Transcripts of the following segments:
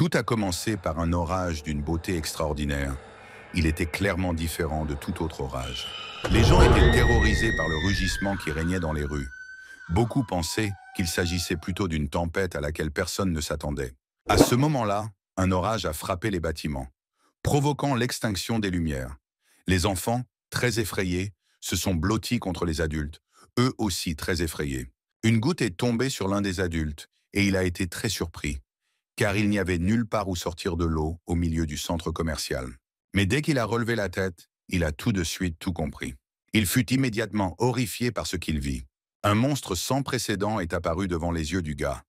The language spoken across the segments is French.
Tout a commencé par un orage d'une beauté extraordinaire. Il était clairement différent de tout autre orage. Les gens étaient terrorisés par le rugissement qui régnait dans les rues. Beaucoup pensaient qu'il s'agissait plutôt d'une tempête à laquelle personne ne s'attendait. À ce moment-là, un orage a frappé les bâtiments, provoquant l'extinction des lumières. Les enfants, très effrayés, se sont blottis contre les adultes, eux aussi très effrayés. Une goutte est tombée sur l'un des adultes et il a été très surpris, car il n'y avait nulle part où sortir de l'eau au milieu du centre commercial. Mais dès qu'il a relevé la tête, il a tout de suite tout compris. Il fut immédiatement horrifié par ce qu'il vit. Un monstre sans précédent est apparu devant les yeux du gars.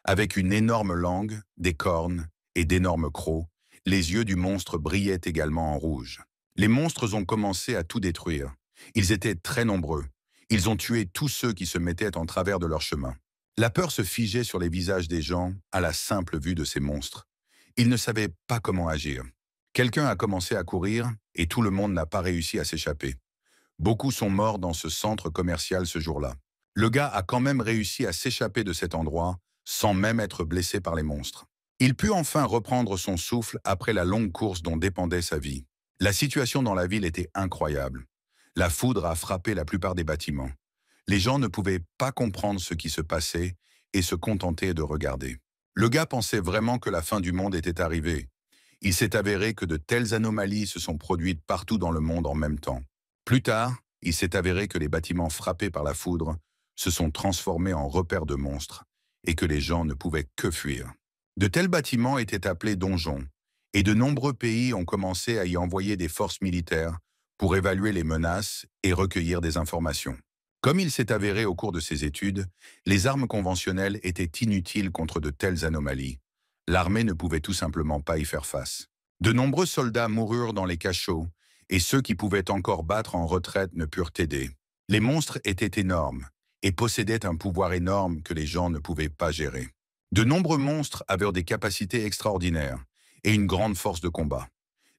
Avec une énorme langue, des cornes et d'énormes crocs, les yeux du monstre brillaient également en rouge. Les monstres ont commencé à tout détruire. Ils étaient très nombreux. Ils ont tué tous ceux qui se mettaient en travers de leur chemin. La peur se figeait sur les visages des gens à la simple vue de ces monstres. Ils ne savaient pas comment agir. Quelqu'un a commencé à courir et tout le monde n'a pas réussi à s'échapper. Beaucoup sont morts dans ce centre commercial ce jour-là. Le gars a quand même réussi à s'échapper de cet endroit sans même être blessé par les monstres. Il put enfin reprendre son souffle après la longue course dont dépendait sa vie. La situation dans la ville était incroyable. La foudre a frappé la plupart des bâtiments. Les gens ne pouvaient pas comprendre ce qui se passait et se contenter de regarder. Le gars pensait vraiment que la fin du monde était arrivée. Il s'est avéré que de telles anomalies se sont produites partout dans le monde en même temps. Plus tard, il s'est avéré que les bâtiments frappés par la foudre se sont transformés en repères de monstres et que les gens ne pouvaient que fuir. De tels bâtiments étaient appelés donjons, et de nombreux pays ont commencé à y envoyer des forces militaires pour évaluer les menaces et recueillir des informations. Comme il s'est avéré au cours de ses études, les armes conventionnelles étaient inutiles contre de telles anomalies. L'armée ne pouvait tout simplement pas y faire face. De nombreux soldats moururent dans les cachots, et ceux qui pouvaient encore battre en retraite ne purent aider. Les monstres étaient énormes, et possédaient un pouvoir énorme que les gens ne pouvaient pas gérer. De nombreux monstres avaient des capacités extraordinaires, et une grande force de combat.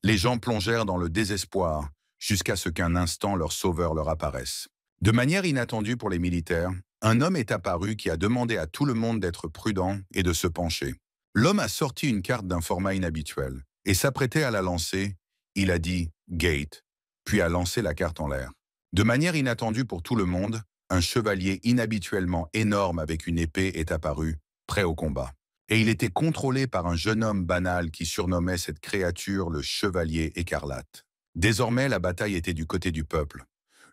Les gens plongèrent dans le désespoir, jusqu'à ce qu'un instant leur sauveur leur apparaisse. De manière inattendue pour les militaires, un homme est apparu qui a demandé à tout le monde d'être prudent et de se pencher. L'homme a sorti une carte d'un format inhabituel et s'apprêtait à la lancer. Il a dit « Gate », puis a lancé la carte en l'air. De manière inattendue pour tout le monde, un chevalier inhabituellement énorme avec une épée est apparu, prêt au combat. Et il était contrôlé par un jeune homme banal qui surnommait cette créature le Chevalier Écarlate. Désormais, la bataille était du côté du peuple.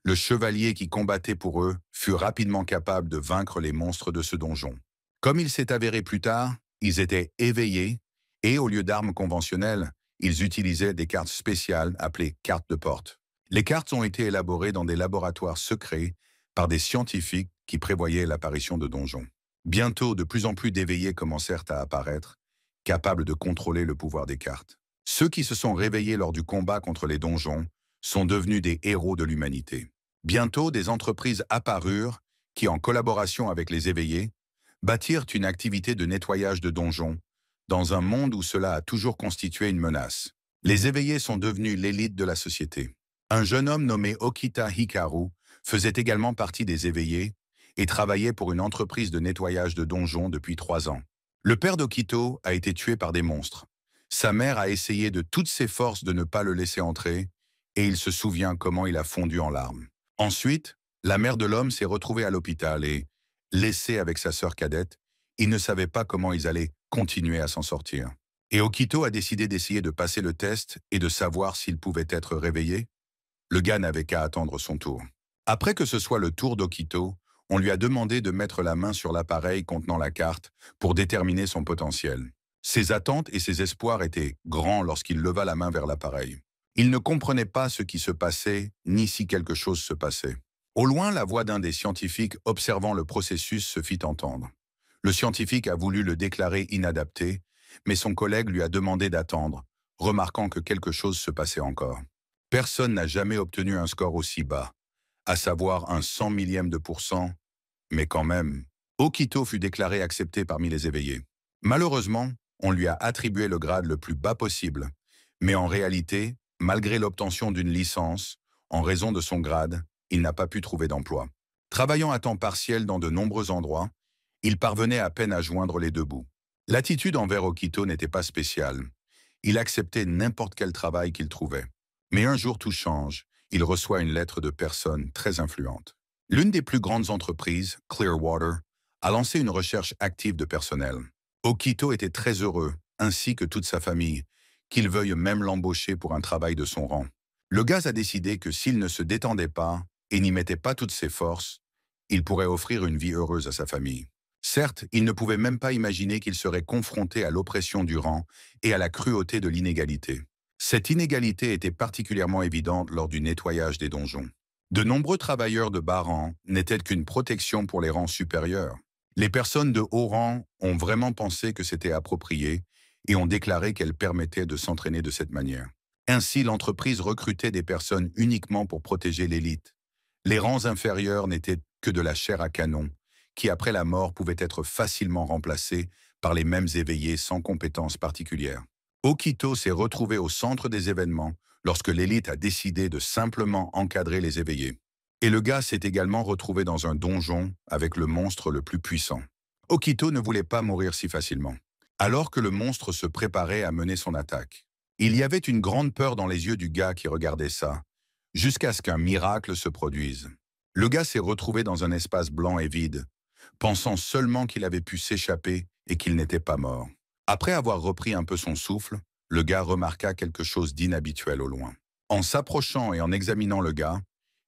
Le chevalier qui combattait pour eux fut rapidement capable de vaincre les monstres de ce donjon. Comme il s'est avéré plus tard, ils étaient éveillés et, au lieu d'armes conventionnelles, ils utilisaient des cartes spéciales appelées cartes de porte. Les cartes ont été élaborées dans des laboratoires secrets par des scientifiques qui prévoyaient l'apparition de donjons. Bientôt, de plus en plus d'éveillés commencèrent à apparaître, capables de contrôler le pouvoir des cartes. Ceux qui se sont réveillés lors du combat contre les donjons sont devenus des héros de l'humanité. Bientôt, des entreprises apparurent qui, en collaboration avec les éveillés, bâtirent une activité de nettoyage de donjons dans un monde où cela a toujours constitué une menace. Les éveillés sont devenus l'élite de la société. Un jeune homme nommé Okita Hikaru faisait également partie des éveillés et travaillait pour une entreprise de nettoyage de donjons depuis 3 ans. Le père d'Okito a été tué par des monstres. Sa mère a essayé de toutes ses forces de ne pas le laisser entrer, et il se souvient comment il a fondu en larmes. Ensuite, la mère de l'homme s'est retrouvée à l'hôpital et, laissée avec sa sœur cadette, ils ne savaient pas comment ils allaient continuer à s'en sortir. Et Okito a décidé d'essayer de passer le test et de savoir s'il pouvait être réveillé. Le gars n'avait qu'à attendre son tour. Après que ce soit le tour d'Okito, on lui a demandé de mettre la main sur l'appareil contenant la carte pour déterminer son potentiel. Ses attentes et ses espoirs étaient grands lorsqu'il leva la main vers l'appareil. Il ne comprenait pas ce qui se passait, ni si quelque chose se passait. Au loin, la voix d'un des scientifiques observant le processus se fit entendre. Le scientifique a voulu le déclarer inadapté, mais son collègue lui a demandé d'attendre, remarquant que quelque chose se passait encore. Personne n'a jamais obtenu un score aussi bas, à savoir un 100 millième de %, mais quand même, Okito fut déclaré accepté parmi les éveillés. Malheureusement, on lui a attribué le grade le plus bas possible, mais en réalité, malgré l'obtention d'une licence, en raison de son grade, il n'a pas pu trouver d'emploi. Travaillant à temps partiel dans de nombreux endroits, il parvenait à peine à joindre les deux bouts. L'attitude envers Okito n'était pas spéciale. Il acceptait n'importe quel travail qu'il trouvait. Mais un jour tout change, il reçoit une lettre de personnes très influentes. L'une des plus grandes entreprises, Clearwater, a lancé une recherche active de personnel. Okito était très heureux, ainsi que toute sa famille, qu'il veuille même l'embaucher pour un travail de son rang. Le gars a décidé que s'il ne se détendait pas et n'y mettait pas toutes ses forces, il pourrait offrir une vie heureuse à sa famille. Certes, il ne pouvait même pas imaginer qu'il serait confronté à l'oppression du rang et à la cruauté de l'inégalité. Cette inégalité était particulièrement évidente lors du nettoyage des donjons. De nombreux travailleurs de bas rang n'étaient qu'une protection pour les rangs supérieurs. Les personnes de haut rang ont vraiment pensé que c'était approprié et ont déclaré qu'elles permettaient de s'entraîner de cette manière. Ainsi, l'entreprise recrutait des personnes uniquement pour protéger l'élite. Les rangs inférieurs n'étaient que de la chair à canon, qui après la mort pouvait être facilement remplacés par les mêmes éveillés sans compétences particulières. Okito s'est retrouvé au centre des événements lorsque l'élite a décidé de simplement encadrer les éveillés. Et le gars s'est également retrouvé dans un donjon avec le monstre le plus puissant. Okito ne voulait pas mourir si facilement. Alors que le monstre se préparait à mener son attaque, il y avait une grande peur dans les yeux du gars qui regardait ça, jusqu'à ce qu'un miracle se produise. Le gars s'est retrouvé dans un espace blanc et vide, pensant seulement qu'il avait pu s'échapper et qu'il n'était pas mort. Après avoir repris un peu son souffle, le gars remarqua quelque chose d'inhabituel au loin. En s'approchant et en examinant le gars,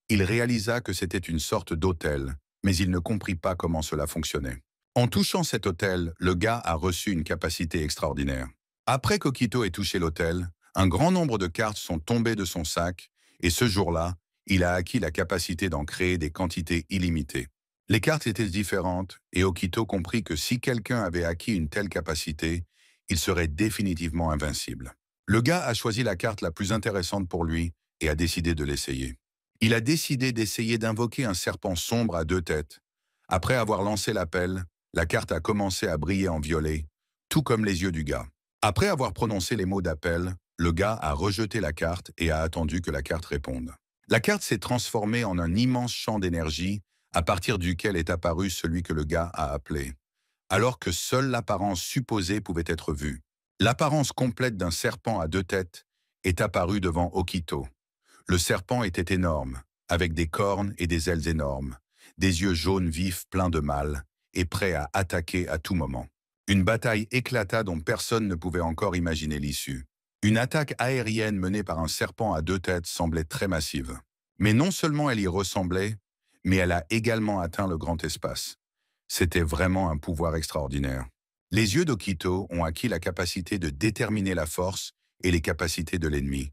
il réalisa que c'était une sorte d'autel, mais il ne comprit pas comment cela fonctionnait. En touchant cet autel, le gars a reçu une capacité extraordinaire. Après qu'Okito ait touché l'autel, un grand nombre de cartes sont tombées de son sac, et ce jour-là, il a acquis la capacité d'en créer des quantités illimitées. Les cartes étaient différentes, et Okito comprit que si quelqu'un avait acquis une telle capacité, il serait définitivement invincible. Le gars a choisi la carte la plus intéressante pour lui et a décidé de l'essayer. Il a décidé d'essayer d'invoquer un serpent sombre à deux têtes. Après avoir lancé l'appel, la carte a commencé à briller en violet, tout comme les yeux du gars. Après avoir prononcé les mots d'appel, le gars a rejeté la carte et a attendu que la carte réponde. La carte s'est transformée en un immense champ d'énergie à partir duquel est apparu celui que le gars a appelé, alors que seule l'apparence supposée pouvait être vue. L'apparence complète d'un serpent à deux têtes est apparue devant Okito. Le serpent était énorme, avec des cornes et des ailes énormes, des yeux jaunes vifs pleins de mal, et prêt à attaquer à tout moment. Une bataille éclata dont personne ne pouvait encore imaginer l'issue. Une attaque aérienne menée par un serpent à deux têtes semblait très massive. Mais non seulement elle y ressemblait, mais elle a également atteint le grand espace. C'était vraiment un pouvoir extraordinaire. Les yeux d'Okito ont acquis la capacité de déterminer la force et les capacités de l'ennemi.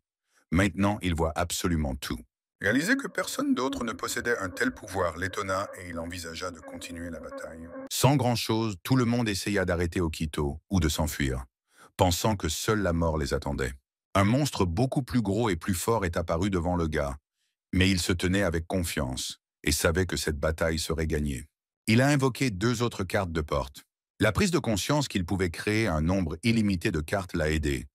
Maintenant, il voit absolument tout. Réaliser que personne d'autre ne possédait un tel pouvoir l'étonna et il envisagea de continuer la bataille. Sans grand-chose, tout le monde essaya d'arrêter Okito ou de s'enfuir, pensant que seule la mort les attendait. Un monstre beaucoup plus gros et plus fort est apparu devant le gars, mais il se tenait avec confiance et savait que cette bataille serait gagnée. Il a invoqué deux autres cartes de porte. La prise de conscience qu'il pouvait créer un nombre illimité de cartes l'a aidé.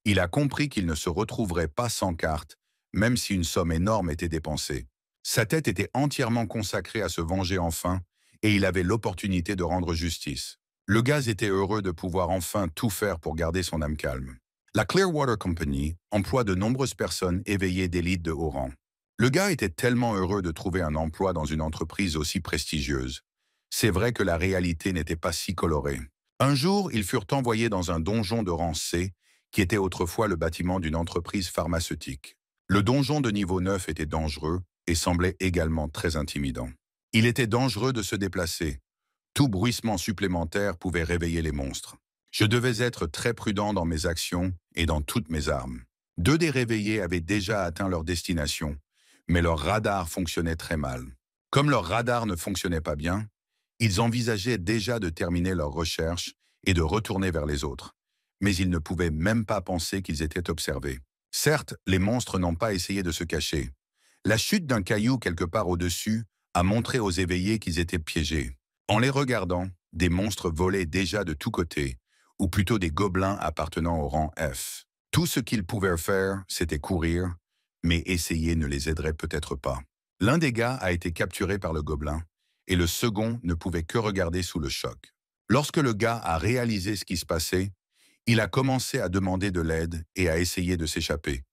Il a compris qu'il ne se retrouverait pas sans cartes, même si une somme énorme était dépensée. Sa tête était entièrement consacrée à se venger enfin, et il avait l'opportunité de rendre justice. Le gars était heureux de pouvoir enfin tout faire pour garder son âme calme. La Clearwater Company emploie de nombreuses personnes éveillées d'élite de haut rang. Le gars était tellement heureux de trouver un emploi dans une entreprise aussi prestigieuse. C'est vrai que la réalité n'était pas si colorée. Un jour, ils furent envoyés dans un donjon de rang C, qui était autrefois le bâtiment d'une entreprise pharmaceutique. Le donjon de niveau 9 était dangereux et semblait également très intimidant. Il était dangereux de se déplacer. Tout bruissement supplémentaire pouvait réveiller les monstres. Je devais être très prudent dans mes actions et dans toutes mes armes. Deux des réveillés avaient déjà atteint leur destination, mais leur radar fonctionnait très mal. Comme leur radar ne fonctionnait pas bien, ils envisageaient déjà de terminer leurs recherches et de retourner vers les autres. Mais ils ne pouvaient même pas penser qu'ils étaient observés. Certes, les monstres n'ont pas essayé de se cacher. La chute d'un caillou quelque part au-dessus a montré aux éveillés qu'ils étaient piégés. En les regardant, des monstres volaient déjà de tous côtés, ou plutôt des gobelins appartenant au rang F. Tout ce qu'ils pouvaient faire, c'était courir, mais essayer ne les aiderait peut-être pas. L'un des gars a été capturé par le gobelin, et le second ne pouvait que regarder sous le choc. Lorsque le gars a réalisé ce qui se passait, il a commencé à demander de l'aide et à essayer de s'échapper.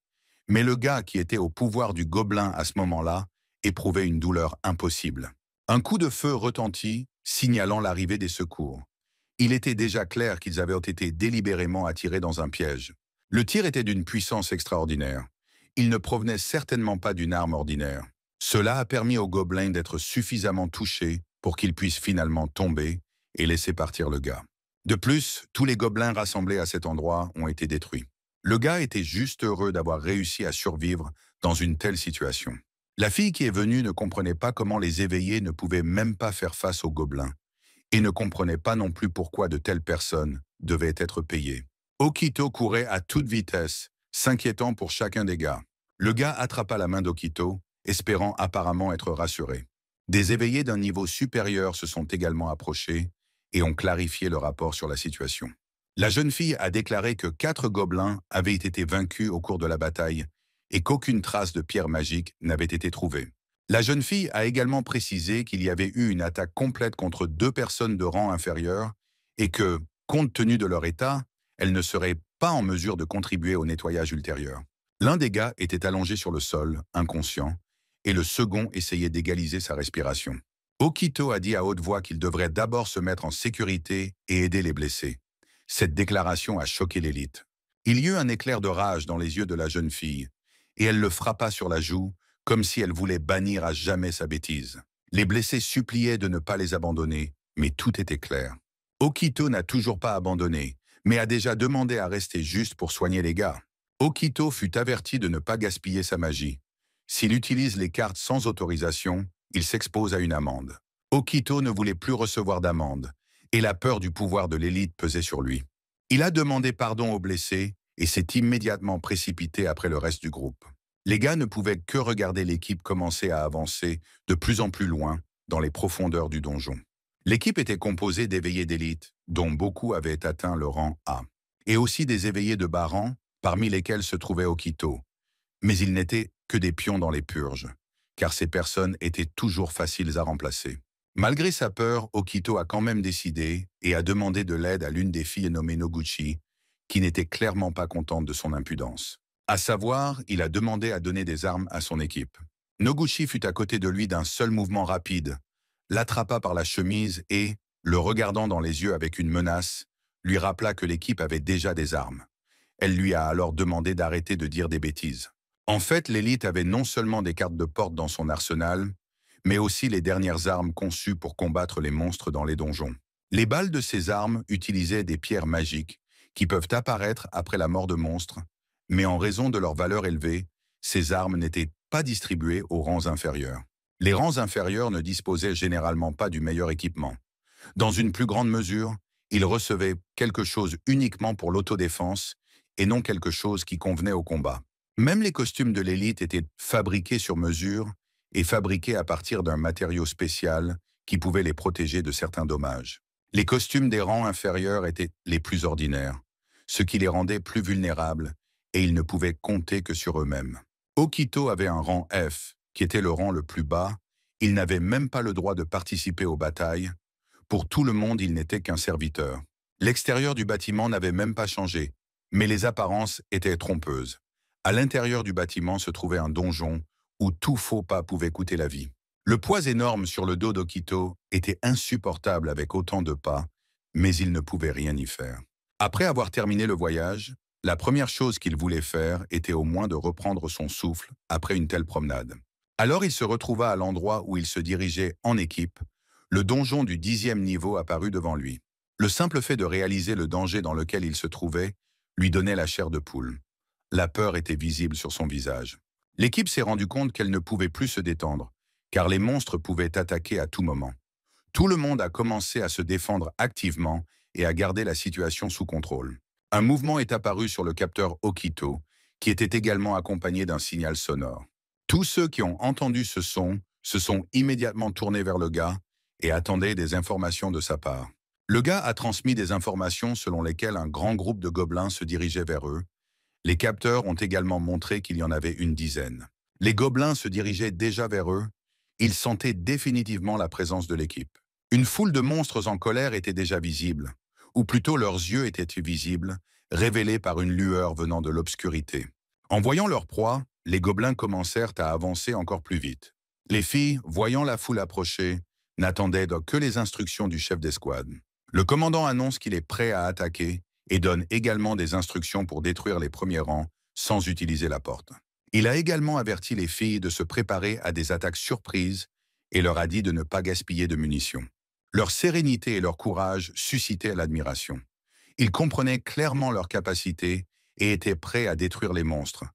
Mais le gars qui était au pouvoir du gobelin à ce moment-là éprouvait une douleur impossible. Un coup de feu retentit, signalant l'arrivée des secours. Il était déjà clair qu'ils avaient été délibérément attirés dans un piège. Le tir était d'une puissance extraordinaire. Il ne provenait certainement pas d'une arme ordinaire. Cela a permis au gobelin d'être suffisamment touché pour qu'il puisse finalement tomber et laisser partir le gars. De plus, tous les gobelins rassemblés à cet endroit ont été détruits. Le gars était juste heureux d'avoir réussi à survivre dans une telle situation. La fille qui est venue ne comprenait pas comment les éveillés ne pouvaient même pas faire face aux gobelins et ne comprenait pas non plus pourquoi de telles personnes devaient être payées. Okito courait à toute vitesse, s'inquiétant pour chacun des gars. Le gars attrapa la main d'Okito, espérant apparemment être rassuré. Des éveillés d'un niveau supérieur se sont également approchés et ont clarifié le rapport sur la situation. La jeune fille a déclaré que 4 gobelins avaient été vaincus au cours de la bataille et qu'aucune trace de pierre magique n'avait été trouvée. La jeune fille a également précisé qu'il y avait eu une attaque complète contre 2 personnes de rang inférieur et que, compte tenu de leur état, elles ne seraient pas en mesure de contribuer au nettoyage ultérieur. L'un des gars était allongé sur le sol, inconscient, et le second essayait d'égaliser sa respiration. Okito a dit à haute voix qu'il devrait d'abord se mettre en sécurité et aider les blessés. Cette déclaration a choqué l'élite. Il y eut un éclair de rage dans les yeux de la jeune fille, et elle le frappa sur la joue, comme si elle voulait bannir à jamais sa bêtise. Les blessés suppliaient de ne pas les abandonner, mais tout était clair. Okito n'a toujours pas abandonné, mais a déjà demandé à rester juste pour soigner les gars. Okito fut averti de ne pas gaspiller sa magie. S'il utilise les cartes sans autorisation, il s'expose à une amende. Okito ne voulait plus recevoir d'amende, et la peur du pouvoir de l'élite pesait sur lui. Il a demandé pardon aux blessés et s'est immédiatement précipité après le reste du groupe. Les gars ne pouvaient que regarder l'équipe commencer à avancer de plus en plus loin dans les profondeurs du donjon. L'équipe était composée d'éveillés d'élite, dont beaucoup avaient atteint le rang A, et aussi des éveillés de bas rang, parmi lesquels se trouvait Okito. Mais ils n'étaient que des pions dans les purges, car ces personnes étaient toujours faciles à remplacer. Malgré sa peur, Okito a quand même décidé et a demandé de l'aide à l'une des filles nommée Noguchi, qui n'était clairement pas contente de son impudence. À savoir, il a demandé à donner des armes à son équipe. Noguchi fut à côté de lui d'un seul mouvement rapide, l'attrapa par la chemise et, le regardant dans les yeux avec une menace, lui rappela que l'équipe avait déjà des armes. Elle lui a alors demandé d'arrêter de dire des bêtises. En fait, l'élite avait non seulement des cartes de porte dans son arsenal, mais aussi les dernières armes conçues pour combattre les monstres dans les donjons. Les balles de ces armes utilisaient des pierres magiques qui peuvent apparaître après la mort de monstres, mais en raison de leur valeur élevée, ces armes n'étaient pas distribuées aux rangs inférieurs. Les rangs inférieurs ne disposaient généralement pas du meilleur équipement. Dans une plus grande mesure, ils recevaient quelque chose uniquement pour l'autodéfense et non quelque chose qui convenait au combat. Même les costumes de l'élite étaient fabriqués sur mesure et fabriqués à partir d'un matériau spécial qui pouvait les protéger de certains dommages. Les costumes des rangs inférieurs étaient les plus ordinaires, ce qui les rendait plus vulnérables et ils ne pouvaient compter que sur eux-mêmes. Okito avait un rang F, qui était le rang le plus bas. Il n'avait même pas le droit de participer aux batailles. Pour tout le monde, il n'était qu'un serviteur. L'extérieur du bâtiment n'avait même pas changé, mais les apparences étaient trompeuses. À l'intérieur du bâtiment se trouvait un donjon où tout faux pas pouvait coûter la vie. Le poids énorme sur le dos d'Okito était insupportable avec autant de pas, mais il ne pouvait rien y faire. Après avoir terminé le voyage, la première chose qu'il voulait faire était au moins de reprendre son souffle après une telle promenade. Alors il se retrouva à l'endroit où il se dirigeait en équipe. Le donjon du 10e niveau apparut devant lui. Le simple fait de réaliser le danger dans lequel il se trouvait lui donnait la chair de poule. La peur était visible sur son visage. L'équipe s'est rendue compte qu'elle ne pouvait plus se détendre, car les monstres pouvaient attaquer à tout moment. Tout le monde a commencé à se défendre activement et à garder la situation sous contrôle. Un mouvement est apparu sur le capteur Okito, qui était également accompagné d'un signal sonore. Tous ceux qui ont entendu ce son se sont immédiatement tournés vers le gars et attendaient des informations de sa part. Le gars a transmis des informations selon lesquelles un grand groupe de gobelins se dirigeait vers eux. Les capteurs ont également montré qu'il y en avait une dizaine. Les gobelins se dirigeaient déjà vers eux. Ils sentaient définitivement la présence de l'équipe. Une foule de monstres en colère était déjà visible, ou plutôt leurs yeux étaient visibles, révélés par une lueur venant de l'obscurité. En voyant leur proie, les gobelins commencèrent à avancer encore plus vite. Les filles, voyant la foule approcher, n'attendaient donc que les instructions du chef d'escouade. Le commandant annonce qu'il est prêt à attaquer et donne également des instructions pour détruire les premiers rangs sans utiliser la porte. Il a également averti les filles de se préparer à des attaques surprises et leur a dit de ne pas gaspiller de munitions. Leur sérénité et leur courage suscitaient l'admiration. Ils comprenaient clairement leurs capacités et étaient prêts à détruire les monstres,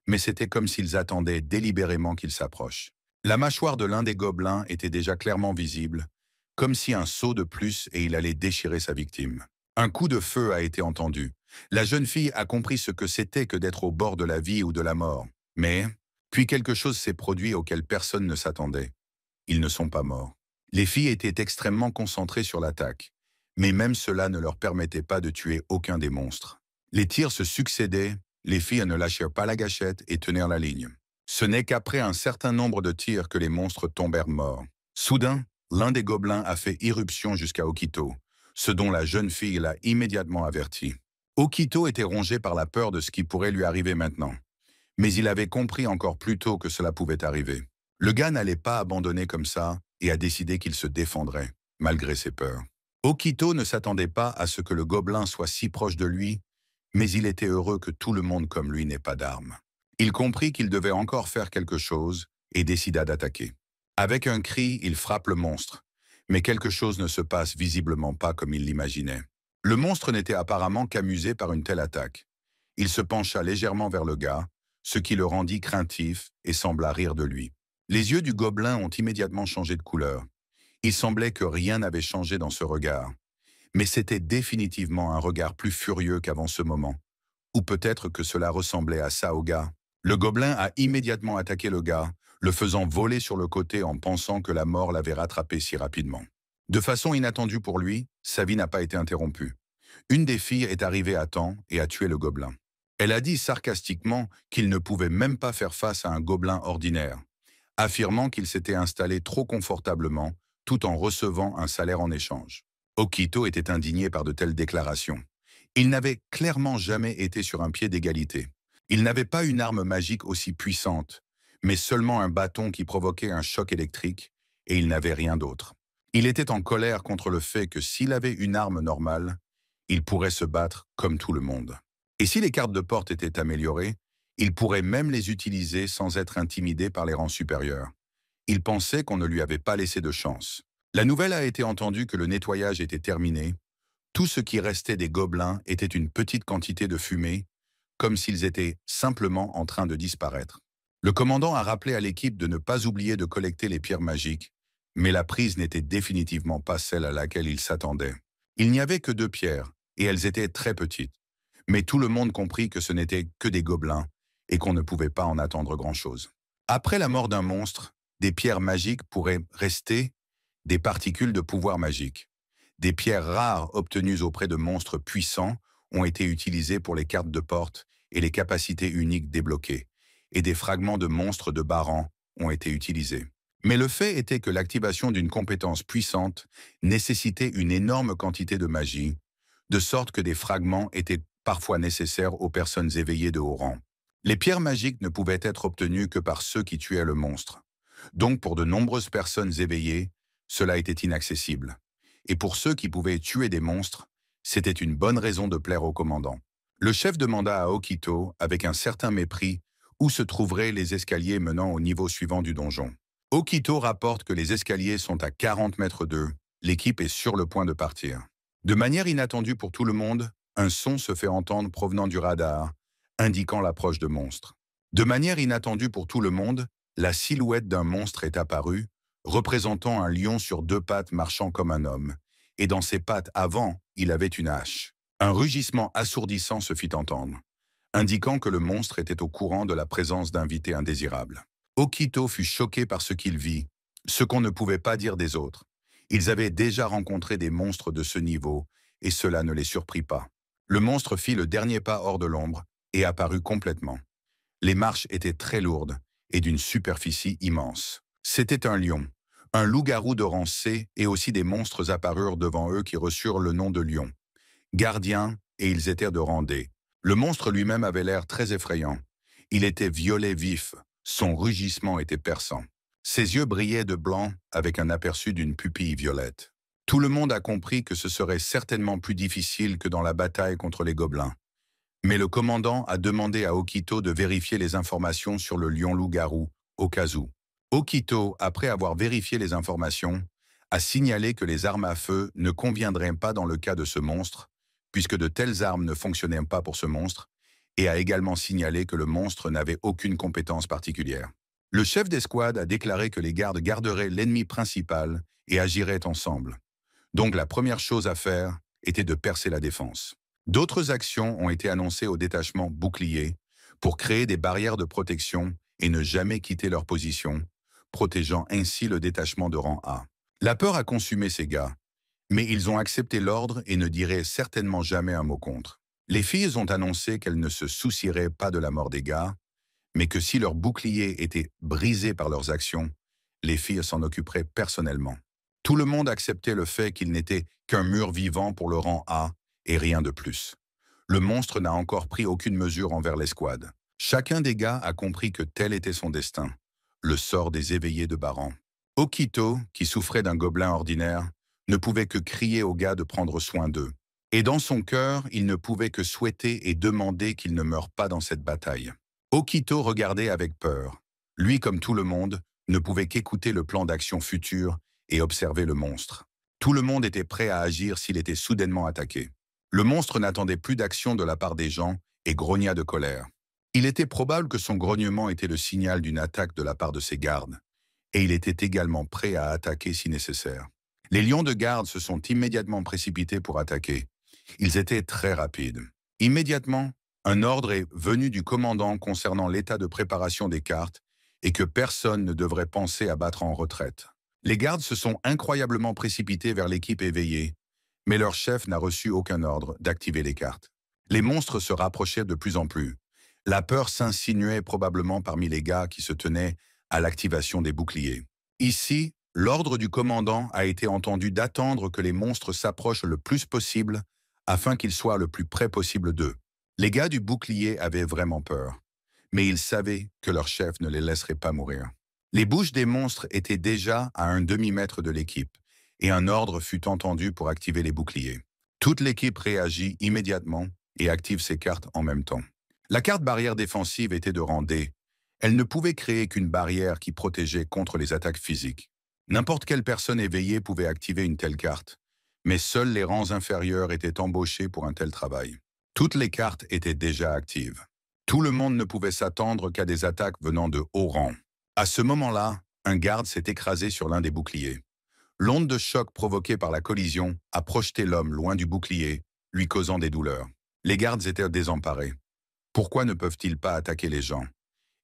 mais c'était comme s'ils attendaient délibérément qu'ils s'approchent. La mâchoire de l'un des gobelins était déjà clairement visible, comme si un saut de plus et il allait déchirer sa victime. Un coup de feu a été entendu. La jeune fille a compris ce que c'était que d'être au bord de la vie ou de la mort. Mais, puis quelque chose s'est produit auquel personne ne s'attendait. Ils ne sont pas morts. Les filles étaient extrêmement concentrées sur l'attaque, mais même cela ne leur permettait pas de tuer aucun des monstres. Les tirs se succédaient, les filles ne lâchèrent pas la gâchette et tenirent la ligne. Ce n'est qu'après un certain nombre de tirs que les monstres tombèrent morts. Soudain, l'un des gobelins a fait irruption jusqu'à Okito, ce dont la jeune fille l'a immédiatement averti. Okito était rongé par la peur de ce qui pourrait lui arriver maintenant. Mais il avait compris encore plus tôt que cela pouvait arriver. Le gars n'allait pas abandonner comme ça et a décidé qu'il se défendrait, malgré ses peurs. Okito ne s'attendait pas à ce que le gobelin soit si proche de lui, mais il était heureux que tout le monde comme lui n'ait pas d'armes. Il comprit qu'il devait encore faire quelque chose et décida d'attaquer. Avec un cri, il frappe le monstre, mais quelque chose ne se passe visiblement pas comme il l'imaginait. Le monstre n'était apparemment qu'amusé par une telle attaque. Il se pencha légèrement vers le gars, ce qui le rendit craintif et sembla rire de lui. Les yeux du gobelin ont immédiatement changé de couleur. Il semblait que rien n'avait changé dans ce regard. Mais c'était définitivement un regard plus furieux qu'avant ce moment. Ou peut-être que cela ressemblait à ça au gars. Le gobelin a immédiatement attaqué le gars, le faisant voler sur le côté en pensant que la mort l'avait rattrapé si rapidement. De façon inattendue pour lui, sa vie n'a pas été interrompue. Une des filles est arrivée à temps et a tué le gobelin. Elle a dit sarcastiquement qu'il ne pouvait même pas faire face à un gobelin ordinaire, affirmant qu'il s'était installé trop confortablement tout en recevant un salaire en échange. Okito était indigné par de telles déclarations. Il n'avait clairement jamais été sur un pied d'égalité. Il n'avait pas une arme magique aussi puissante, mais seulement un bâton qui provoquait un choc électrique, et il n'avait rien d'autre. Il était en colère contre le fait que s'il avait une arme normale, il pourrait se battre comme tout le monde. Et si les cartes de porte étaient améliorées, il pourrait même les utiliser sans être intimidé par les rangs supérieurs. Il pensait qu'on ne lui avait pas laissé de chance. La nouvelle a été entendue que le nettoyage était terminé. Tout ce qui restait des gobelins était une petite quantité de fumée, comme s'ils étaient simplement en train de disparaître. Le commandant a rappelé à l'équipe de ne pas oublier de collecter les pierres magiques, mais la prise n'était définitivement pas celle à laquelle il s'attendait. Il n'y avait que 2 pierres, et elles étaient très petites. Mais tout le monde comprit que ce n'était que des gobelins, et qu'on ne pouvait pas en attendre grand-chose. Après la mort d'un monstre, des pierres magiques pourraient rester des particules de pouvoir magique. Des pierres rares obtenues auprès de monstres puissants ont été utilisées pour les cartes de porte et les capacités uniques débloquées, et des fragments de monstres de bas rang ont été utilisés. Mais le fait était que l'activation d'une compétence puissante nécessitait une énorme quantité de magie, de sorte que des fragments étaient parfois nécessaires aux personnes éveillées de haut rang. Les pierres magiques ne pouvaient être obtenues que par ceux qui tuaient le monstre. Donc pour de nombreuses personnes éveillées, cela était inaccessible. Et pour ceux qui pouvaient tuer des monstres, c'était une bonne raison de plaire au commandant. Le chef demanda à Okito, avec un certain mépris, où se trouveraient les escaliers menant au niveau suivant du donjon. Okito rapporte que les escaliers sont à 40 mètres d'eux, l'équipe est sur le point de partir. De manière inattendue pour tout le monde, un son se fait entendre provenant du radar, indiquant l'approche de monstres. De manière inattendue pour tout le monde, la silhouette d'un monstre est apparue, représentant un lion sur 2 pattes marchant comme un homme, et dans ses pattes avant, il avait une hache. Un rugissement assourdissant se fit entendre, indiquant que le monstre était au courant de la présence d'invités indésirables. Okito fut choqué par ce qu'il vit, ce qu'on ne pouvait pas dire des autres. Ils avaient déjà rencontré des monstres de ce niveau, et cela ne les surprit pas. Le monstre fit le dernier pas hors de l'ombre et apparut complètement. Les marches étaient très lourdes et d'une superficie immense. C'était un lion, Un loup-garou de rang C et aussi des monstres apparurent devant eux qui reçurent le nom de lions. Gardiens, et ils étaient de rang D. Le monstre lui-même avait l'air très effrayant. Il était violet vif, son rugissement était perçant. Ses yeux brillaient de blanc avec un aperçu d'une pupille violette. Tout le monde a compris que ce serait certainement plus difficile que dans la bataille contre les gobelins. Mais le commandant a demandé à Okito de vérifier les informations sur le lion loup-garou, au cas où. Okito, après avoir vérifié les informations, a signalé que les armes à feu ne conviendraient pas dans le cas de ce monstre, puisque de telles armes ne fonctionnaient pas pour ce monstre, et a également signalé que le monstre n'avait aucune compétence particulière. Le chef d'escouade a déclaré que les gardes garderaient l'ennemi principal et agiraient ensemble. Donc la première chose à faire était de percer la défense. D'autres actions ont été annoncées au détachement bouclier pour créer des barrières de protection et ne jamais quitter leur position, protégeant ainsi le détachement de rang A. La peur a consumé ces gars, mais ils ont accepté l'ordre et ne diraient certainement jamais un mot contre. Les filles ont annoncé qu'elles ne se soucieraient pas de la mort des gars, mais que si leur bouclier était brisé par leurs actions, les filles s'en occuperaient personnellement. Tout le monde acceptait le fait qu'il n'était qu'un mur vivant pour le rang A et rien de plus. Le monstre n'a encore pris aucune mesure envers l'escouade. Chacun des gars a compris que tel était son destin, le sort des éveillés de Baran. Okito, qui souffrait d'un gobelin ordinaire, ne pouvait que crier aux gars de prendre soin d'eux. Et dans son cœur, il ne pouvait que souhaiter et demander qu'ils ne meurent pas dans cette bataille. Okito regardait avec peur. Lui, comme tout le monde, ne pouvait qu'écouter le plan d'action futur et observer le monstre. Tout le monde était prêt à agir s'il était soudainement attaqué. Le monstre n'attendait plus d'action de la part des gens et grogna de colère. Il était probable que son grognement était le signal d'une attaque de la part de ses gardes, et il était également prêt à attaquer si nécessaire. Les lions de garde se sont immédiatement précipités pour attaquer. Ils étaient très rapides. Immédiatement, un ordre est venu du commandant concernant l'état de préparation des cartes et que personne ne devrait penser à battre en retraite. Les gardes se sont incroyablement précipités vers l'équipe éveillée, mais leur chef n'a reçu aucun ordre d'activer les cartes. Les monstres se rapprochaient de plus en plus. La peur s'insinuait probablement parmi les gars qui se tenaient à l'activation des boucliers. Ici, l'ordre du commandant a été entendu d'attendre que les monstres s'approchent le plus possible afin qu'ils soient le plus près possible d'eux. Les gars du bouclier avaient vraiment peur, mais ils savaient que leur chef ne les laisserait pas mourir. Les bouches des monstres étaient déjà à un demi-mètre de l'équipe, et un ordre fut entendu pour activer les boucliers. Toute l'équipe réagit immédiatement et active ses cartes en même temps. La carte barrière défensive était de rang D. Elle ne pouvait créer qu'une barrière qui protégeait contre les attaques physiques. N'importe quelle personne éveillée pouvait activer une telle carte, mais seuls les rangs inférieurs étaient embauchés pour un tel travail. Toutes les cartes étaient déjà actives. Tout le monde ne pouvait s'attendre qu'à des attaques venant de haut rang. À ce moment-là, un garde s'est écrasé sur l'un des boucliers. L'onde de choc provoquée par la collision a projeté l'homme loin du bouclier, lui causant des douleurs. Les gardes étaient désemparés. Pourquoi ne peuvent-ils pas attaquer les gens?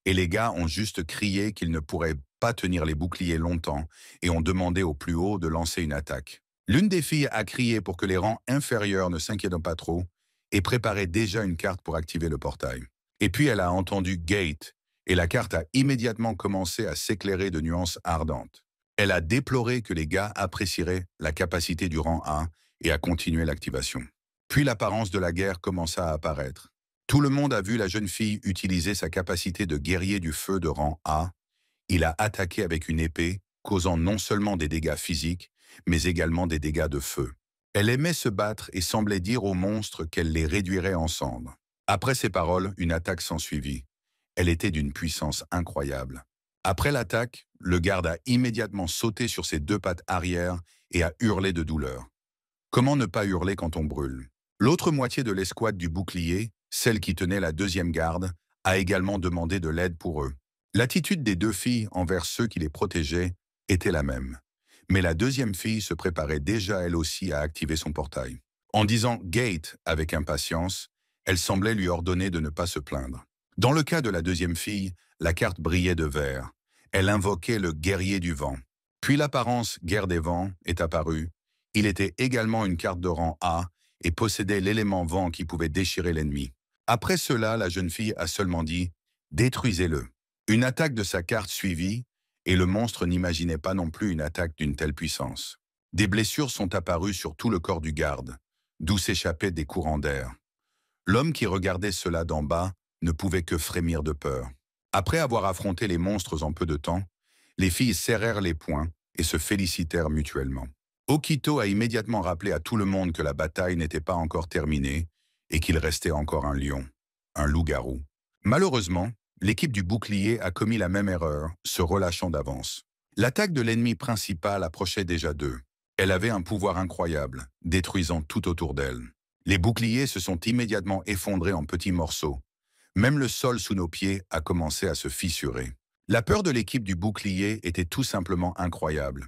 Et les gars ont juste crié qu'ils ne pourraient pas tenir les boucliers longtemps et ont demandé au plus haut de lancer une attaque. L'une des filles a crié pour que les rangs inférieurs ne s'inquiètent pas trop et préparait déjà une carte pour activer le portail. Et puis elle a entendu « Gate » et la carte a immédiatement commencé à s'éclairer de nuances ardentes. Elle a déploré que les gars apprécieraient la capacité du rang A et a continué l'activation. Puis l'apparence de la guerre commença à apparaître. Tout le monde a vu la jeune fille utiliser sa capacité de guerrier du feu de rang A. Il a attaqué avec une épée, causant non seulement des dégâts physiques, mais également des dégâts de feu. Elle aimait se battre et semblait dire aux monstres qu'elle les réduirait en cendres. Après ces paroles, une attaque s'ensuivit. Elle était d'une puissance incroyable. Après l'attaque, le garde a immédiatement sauté sur ses deux pattes arrière et a hurlé de douleur. Comment ne pas hurler quand on brûle? L'autre moitié de l'escouade du bouclier, celle qui tenait la deuxième garde, a également demandé de l'aide pour eux. L'attitude des deux filles envers ceux qui les protégeaient était la même. Mais la deuxième fille se préparait déjà elle aussi à activer son portail. En disant « Gate » avec impatience, elle semblait lui ordonner de ne pas se plaindre. Dans le cas de la deuxième fille, la carte brillait de vert. Elle invoquait le guerrier du vent. Puis l'apparence guerre des vents est apparue. Il était également une carte de rang A et possédait l'élément vent qui pouvait déchirer l'ennemi. Après cela, la jeune fille a seulement dit « Détruisez-le ». Une attaque de sa carte suivit et le monstre n'imaginait pas non plus une attaque d'une telle puissance. Des blessures sont apparues sur tout le corps du garde, d'où s'échappaient des courants d'air. L'homme qui regardait cela d'en bas ne pouvait que frémir de peur. Après avoir affronté les monstres en peu de temps, les filles serrèrent les poings et se félicitèrent mutuellement. Okito a immédiatement rappelé à tout le monde que la bataille n'était pas encore terminée et qu'il restait encore un lion, un loup-garou. Malheureusement, l'équipe du bouclier a commis la même erreur, se relâchant d'avance. L'attaque de l'ennemi principal approchait déjà d'eux. Elle avait un pouvoir incroyable, détruisant tout autour d'elle. Les boucliers se sont immédiatement effondrés en petits morceaux. Même le sol sous nos pieds a commencé à se fissurer. La peur de l'équipe du bouclier était tout simplement incroyable.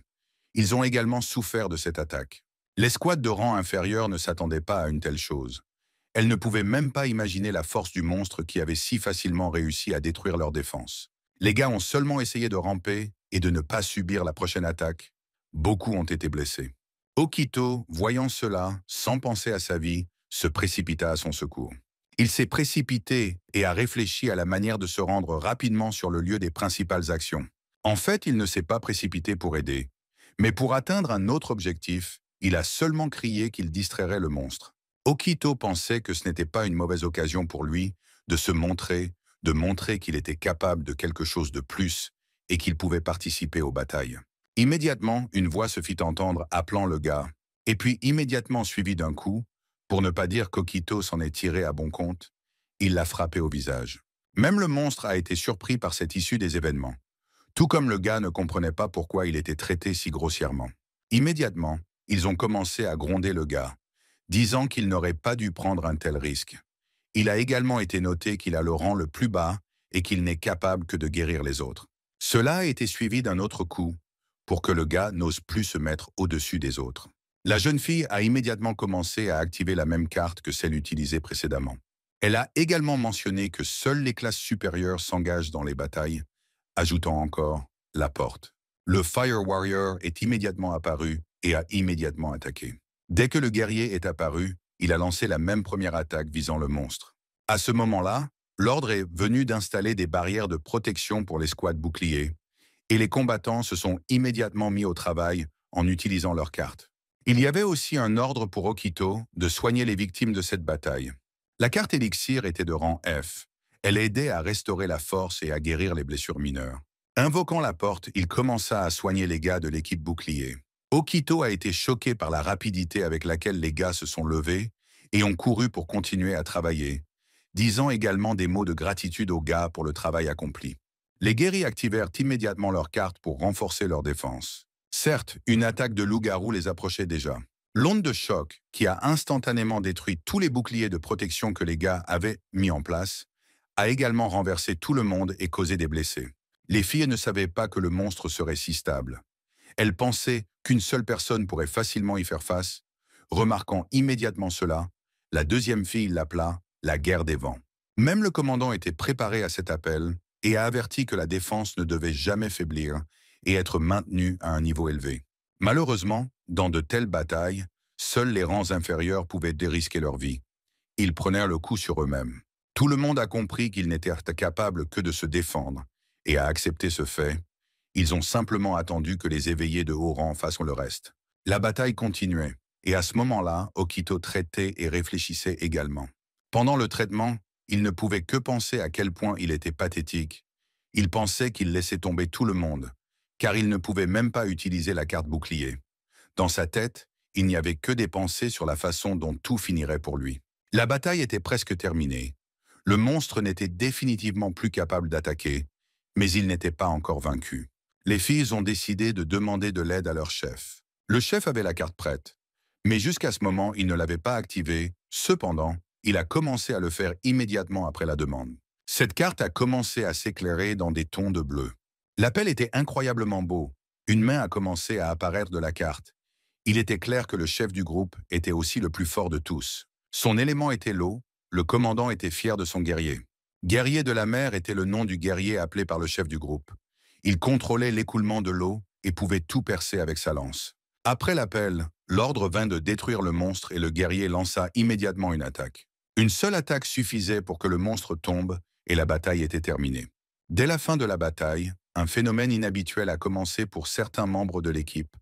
Ils ont également souffert de cette attaque. L'escouade de rang inférieur ne s'attendait pas à une telle chose. Elle ne pouvait même pas imaginer la force du monstre qui avait si facilement réussi à détruire leur défense. Les gars ont seulement essayé de ramper et de ne pas subir la prochaine attaque. Beaucoup ont été blessés. Okito, voyant cela, sans penser à sa vie, se précipita à son secours. Il s'est précipité et a réfléchi à la manière de se rendre rapidement sur le lieu des principales actions. En fait, il ne s'est pas précipité pour aider, mais pour atteindre un autre objectif, il a seulement crié qu'il distrairait le monstre. Okito pensait que ce n'était pas une mauvaise occasion pour lui de montrer qu'il était capable de quelque chose de plus et qu'il pouvait participer aux batailles. Immédiatement, une voix se fit entendre appelant le gars, et puis immédiatement suivi d'un coup, pour ne pas dire qu'Okito s'en est tiré à bon compte, il l'a frappé au visage. Même le monstre a été surpris par cette issue des événements. Tout comme le gars ne comprenait pas pourquoi il était traité si grossièrement. Immédiatement, ils ont commencé à gronder le gars, disant qu'il n'aurait pas dû prendre un tel risque. Il a également été noté qu'il a le rang le plus bas et qu'il n'est capable que de guérir les autres. Cela a été suivi d'un autre coup, pour que le gars n'ose plus se mettre au-dessus des autres. La jeune fille a immédiatement commencé à activer la même carte que celle utilisée précédemment. Elle a également mentionné que seules les classes supérieures s'engagent dans les batailles, ajoutant encore la porte. Le Fire Warrior est immédiatement apparu et a immédiatement attaqué. Dès que le guerrier est apparu, il a lancé la même première attaque visant le monstre. À ce moment-là, l'ordre est venu d'installer des barrières de protection pour les squads boucliers, et les combattants se sont immédiatement mis au travail en utilisant leurs cartes. Il y avait aussi un ordre pour Okito de soigner les victimes de cette bataille. La carte élixir était de rang F. Elle aidait à restaurer la force et à guérir les blessures mineures. Invoquant la porte, il commença à soigner les gars de l'équipe bouclier. Okito a été choqué par la rapidité avec laquelle les gars se sont levés et ont couru pour continuer à travailler, disant également des mots de gratitude aux gars pour le travail accompli. Les guerriers activèrent immédiatement leurs cartes pour renforcer leur défense. Certes, une attaque de loup-garou les approchait déjà. L'onde de choc, qui a instantanément détruit tous les boucliers de protection que les gars avaient mis en place, a également renversé tout le monde et causé des blessés. Les filles ne savaient pas que le monstre serait si stable. Elles pensaient qu'une seule personne pourrait facilement y faire face. Remarquant immédiatement cela, la deuxième fille l'appela la guerre des vents. Même le commandant était préparé à cet appel et a averti que la défense ne devait jamais faiblir et être maintenue à un niveau élevé. Malheureusement, dans de telles batailles, seuls les rangs inférieurs pouvaient dérisquer leur vie. Ils prenaient le coup sur eux-mêmes. Tout le monde a compris qu'ils n'étaient capables que de se défendre et a accepté ce fait. Ils ont simplement attendu que les éveillés de haut rang fassent le reste. La bataille continuait, et à ce moment-là, Okito traitait et réfléchissait également. Pendant le traitement, il ne pouvait que penser à quel point il était pathétique. Il pensait qu'il laissait tomber tout le monde, car il ne pouvait même pas utiliser la carte bouclier. Dans sa tête, il n'y avait que des pensées sur la façon dont tout finirait pour lui. La bataille était presque terminée. Le monstre n'était définitivement plus capable d'attaquer, mais il n'était pas encore vaincu. Les filles ont décidé de demander de l'aide à leur chef. Le chef avait la carte prête, mais jusqu'à ce moment, il ne l'avait pas activée. Cependant, il a commencé à le faire immédiatement après la demande. Cette carte a commencé à s'éclairer dans des tons de bleu. L'appel était incroyablement beau. Une main a commencé à apparaître de la carte. Il était clair que le chef du groupe était aussi le plus fort de tous. Son élément était l'eau, le commandant était fier de son guerrier. Guerrier de la mer était le nom du guerrier appelé par le chef du groupe. Il contrôlait l'écoulement de l'eau et pouvait tout percer avec sa lance. Après l'appel, l'ordre vint de détruire le monstre et le guerrier lança immédiatement une attaque. Une seule attaque suffisait pour que le monstre tombe et la bataille était terminée. Dès la fin de la bataille, un phénomène inhabituel a commencé pour certains membres de l'équipe,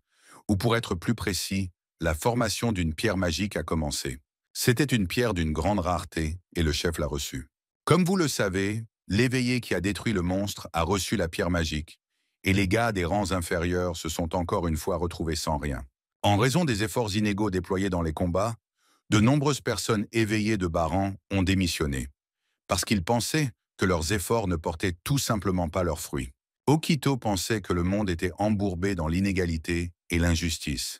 ou pour être plus précis, la formation d'une pierre magique a commencé. C'était une pierre d'une grande rareté, et le chef l'a reçue. Comme vous le savez, l'éveillé qui a détruit le monstre a reçu la pierre magique, et les gars des rangs inférieurs se sont encore une fois retrouvés sans rien. En raison des efforts inégaux déployés dans les combats, de nombreuses personnes éveillées de bas rang ont démissionné, parce qu'ils pensaient que leurs efforts ne portaient tout simplement pas leurs fruits. Okito pensait que le monde était embourbé dans l'inégalité et l'injustice,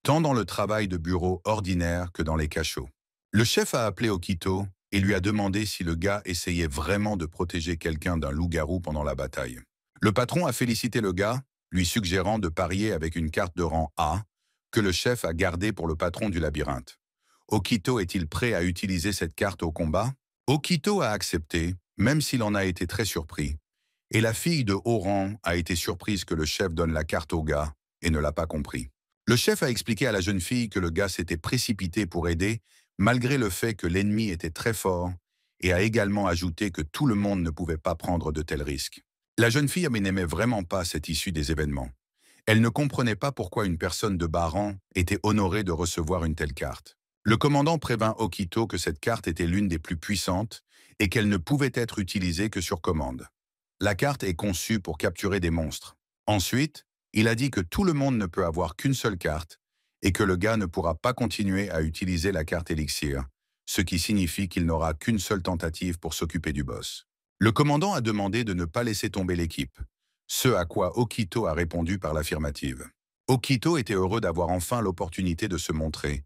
tant dans le travail de bureau ordinaire que dans les cachots. Le chef a appelé Okito et lui a demandé si le gars essayait vraiment de protéger quelqu'un d'un loup-garou pendant la bataille. Le patron a félicité le gars, lui suggérant de parier avec une carte de rang A que le chef a gardée pour le patron du labyrinthe. Okito est-il prêt à utiliser cette carte au combat? Okito a accepté, même s'il en a été très surpris. Et la fille de haut rang a été surprise que le chef donne la carte au gars et ne l'a pas compris. Le chef a expliqué à la jeune fille que le gars s'était précipité pour aider, malgré le fait que l'ennemi était très fort, et a également ajouté que tout le monde ne pouvait pas prendre de tels risques. La jeune fille n'aimait vraiment pas cette issue des événements. Elle ne comprenait pas pourquoi une personne de bas rang était honorée de recevoir une telle carte. Le commandant prévint Okito que cette carte était l'une des plus puissantes et qu'elle ne pouvait être utilisée que sur commande. La carte est conçue pour capturer des monstres. Ensuite, il a dit que tout le monde ne peut avoir qu'une seule carte et que le gars ne pourra pas continuer à utiliser la carte élixir, ce qui signifie qu'il n'aura qu'une seule tentative pour s'occuper du boss. Le commandant a demandé de ne pas laisser tomber l'équipe, ce à quoi Okito a répondu par l'affirmative. Okito était heureux d'avoir enfin l'opportunité de se montrer.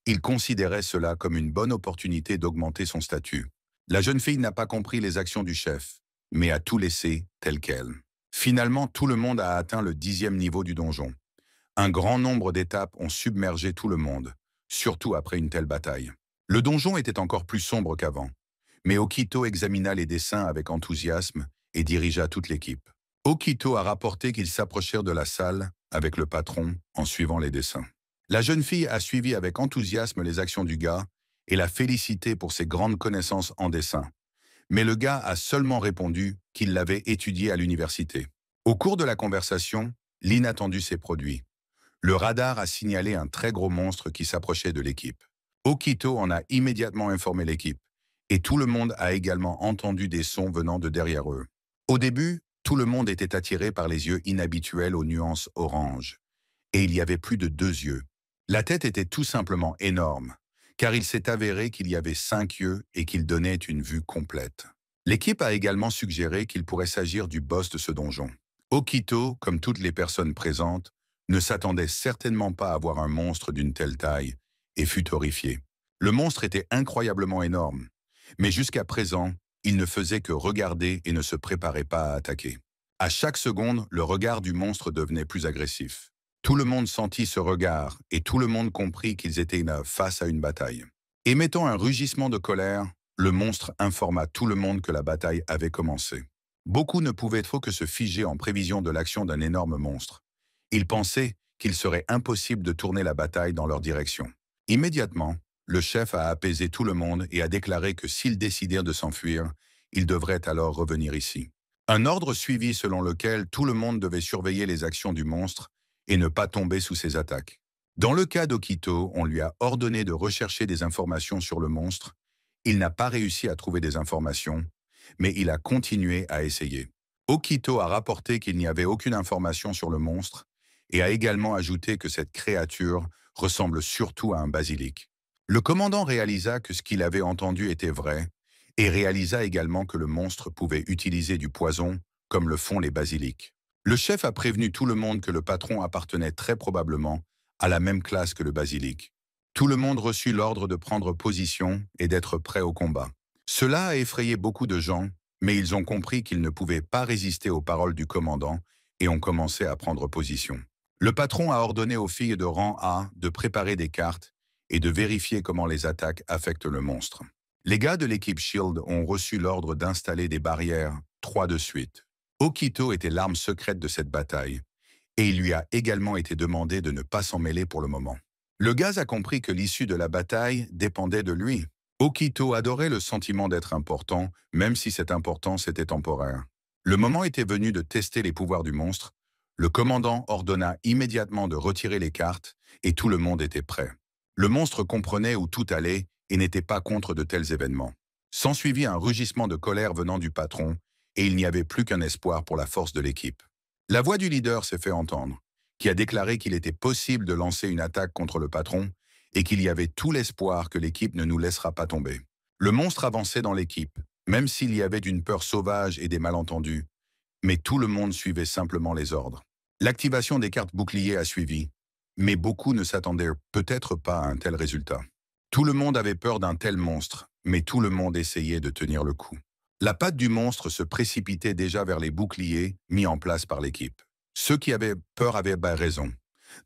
Il considérait cela comme une bonne opportunité d'augmenter son statut. La jeune fille n'a pas compris les actions du chef, mais a tout laissé tel quel. Finalement, tout le monde a atteint le 10e niveau du donjon. Un grand nombre d'étapes ont submergé tout le monde, surtout après une telle bataille. Le donjon était encore plus sombre qu'avant, mais Okito examina les dessins avec enthousiasme et dirigea toute l'équipe. Okito a rapporté qu'ils s'approchèrent de la salle avec le patron en suivant les dessins. La jeune fille a suivi avec enthousiasme les actions du gars et l'a félicité pour ses grandes connaissances en dessin. Mais le gars a seulement répondu qu'il l'avait étudié à l'université. Au cours de la conversation, l'inattendu s'est produit. Le radar a signalé un très gros monstre qui s'approchait de l'équipe. Okito en a immédiatement informé l'équipe, et tout le monde a également entendu des sons venant de derrière eux. Au début, tout le monde était attiré par les yeux inhabituels aux nuances orange, et il y avait plus de 2 yeux. La tête était tout simplement énorme, car il s'est avéré qu'il y avait 5 yeux et qu'il donnait une vue complète. L'équipe a également suggéré qu'il pourrait s'agir du boss de ce donjon. Okito, comme toutes les personnes présentes, ne s'attendait certainement pas à voir un monstre d'une telle taille et fut horrifié. Le monstre était incroyablement énorme, mais jusqu'à présent, il ne faisait que regarder et ne se préparait pas à attaquer. À chaque seconde, le regard du monstre devenait plus agressif. Tout le monde sentit ce regard et tout le monde comprit qu'ils étaient face à une bataille. Émettant un rugissement de colère, le monstre informa tout le monde que la bataille avait commencé. Beaucoup ne pouvaient trop que se figer en prévision de l'action d'un énorme monstre. Ils pensaient qu'il serait impossible de tourner la bataille dans leur direction. Immédiatement, le chef a apaisé tout le monde et a déclaré que s'ils décidèrent de s'enfuir, ils devraient alors revenir ici. Un ordre suivit selon lequel tout le monde devait surveiller les actions du monstre et ne pas tomber sous ses attaques. Dans le cas d'Okito, on lui a ordonné de rechercher des informations sur le monstre. Il n'a pas réussi à trouver des informations, mais il a continué à essayer. Okito a rapporté qu'il n'y avait aucune information sur le monstre et a également ajouté que cette créature ressemble surtout à un basilic. Le commandant réalisa que ce qu'il avait entendu était vrai et réalisa également que le monstre pouvait utiliser du poison comme le font les basilics. Le chef a prévenu tout le monde que le patron appartenait très probablement à la même classe que le basilic. Tout le monde reçut l'ordre de prendre position et d'être prêt au combat. Cela a effrayé beaucoup de gens, mais ils ont compris qu'ils ne pouvaient pas résister aux paroles du commandant et ont commencé à prendre position. Le patron a ordonné aux filles de rang A de préparer des cartes et de vérifier comment les attaques affectent le monstre. Les gars de l'équipe Shield ont reçu l'ordre d'installer des barrières, 3 de suite. Okito était l'arme secrète de cette bataille, et il lui a également été demandé de ne pas s'en mêler pour le moment. Le gars a compris que l'issue de la bataille dépendait de lui. Okito adorait le sentiment d'être important, même si cette importance était temporaire. Le moment était venu de tester les pouvoirs du monstre. Le commandant ordonna immédiatement de retirer les cartes et tout le monde était prêt. Le monstre comprenait où tout allait et n'était pas contre de tels événements. S'ensuivit un rugissement de colère venant du patron et il n'y avait plus qu'un espoir pour la force de l'équipe. La voix du leader s'est fait entendre, qui a déclaré qu'il était possible de lancer une attaque contre le patron et qu'il y avait tout l'espoir que l'équipe ne nous laissera pas tomber. Le monstre avançait dans l'équipe, même s'il y avait une peur sauvage et des malentendus, mais tout le monde suivait simplement les ordres. L'activation des cartes boucliers a suivi, mais beaucoup ne s'attendaient peut-être pas à un tel résultat. Tout le monde avait peur d'un tel monstre, mais tout le monde essayait de tenir le coup. La patte du monstre se précipitait déjà vers les boucliers mis en place par l'équipe. Ceux qui avaient peur avaient raison.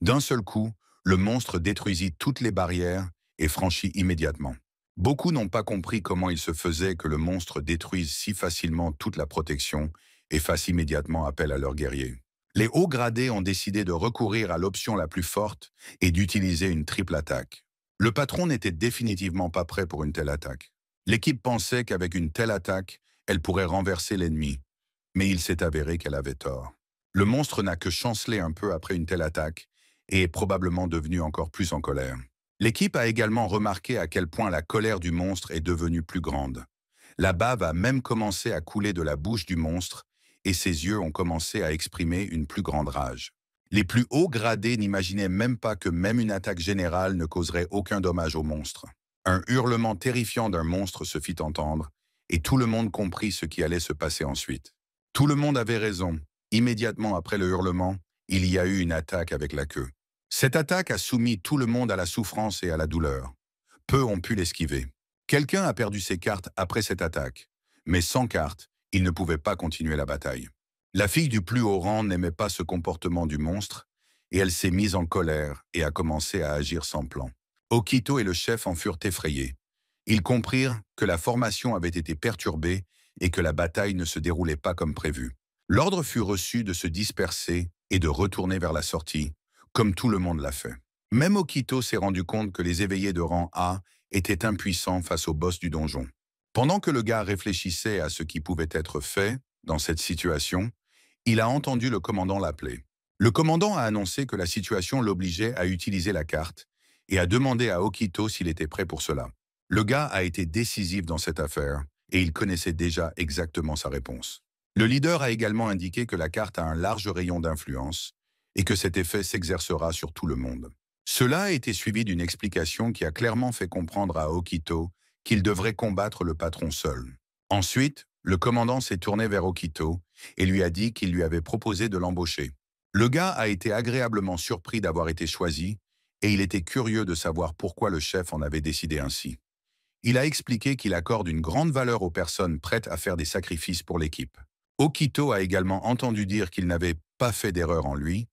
D'un seul coup, le monstre détruisit toutes les barrières et franchit immédiatement. Beaucoup n'ont pas compris comment il se faisait que le monstre détruise si facilement toute la protection et fasse immédiatement appel à leurs guerriers. Les hauts gradés ont décidé de recourir à l'option la plus forte et d'utiliser une triple attaque. Le patron n'était définitivement pas prêt pour une telle attaque. L'équipe pensait qu'avec une telle attaque, elle pourrait renverser l'ennemi, mais il s'est avéré qu'elle avait tort. Le monstre n'a que chancelé un peu après une telle attaque et est probablement devenu encore plus en colère. L'équipe a également remarqué à quel point la colère du monstre est devenue plus grande. La bave a même commencé à couler de la bouche du monstre et ses yeux ont commencé à exprimer une plus grande rage. Les plus hauts gradés n'imaginaient même pas que même une attaque générale ne causerait aucun dommage au monstre. Un hurlement terrifiant d'un monstre se fit entendre, et tout le monde comprit ce qui allait se passer ensuite. Tout le monde avait raison. Immédiatement après le hurlement, il y a eu une attaque avec la queue. Cette attaque a soumis tout le monde à la souffrance et à la douleur. Peu ont pu l'esquiver. Quelqu'un a perdu ses cartes après cette attaque, mais sans cartes, il ne pouvait pas continuer la bataille. La fille du plus haut rang n'aimait pas ce comportement du monstre, et elle s'est mise en colère et a commencé à agir sans plan. Okito et le chef en furent effrayés. Ils comprirent que la formation avait été perturbée et que la bataille ne se déroulait pas comme prévu. L'ordre fut reçu de se disperser et de retourner vers la sortie, comme tout le monde l'a fait. Même Okito s'est rendu compte que les éveillés de rang A étaient impuissants face au boss du donjon. Pendant que le gars réfléchissait à ce qui pouvait être fait dans cette situation, il a entendu le commandant l'appeler. Le commandant a annoncé que la situation l'obligeait à utiliser la carte et a demandé à Okito s'il était prêt pour cela. Le gars a été décisif dans cette affaire et il connaissait déjà exactement sa réponse. Le leader a également indiqué que la carte a un large rayon d'influence et que cet effet s'exercera sur tout le monde. Cela a été suivi d'une explication qui a clairement fait comprendre à Okito qu'il devrait combattre le patron seul. Ensuite, le commandant s'est tourné vers Okito et lui a dit qu'il lui avait proposé de l'embaucher. Le gars a été agréablement surpris d'avoir été choisi et il était curieux de savoir pourquoi le chef en avait décidé ainsi. Il a expliqué qu'il accorde une grande valeur aux personnes prêtes à faire des sacrifices pour l'équipe. Okito a également entendu dire qu'il n'avait pas fait d'erreur en lui.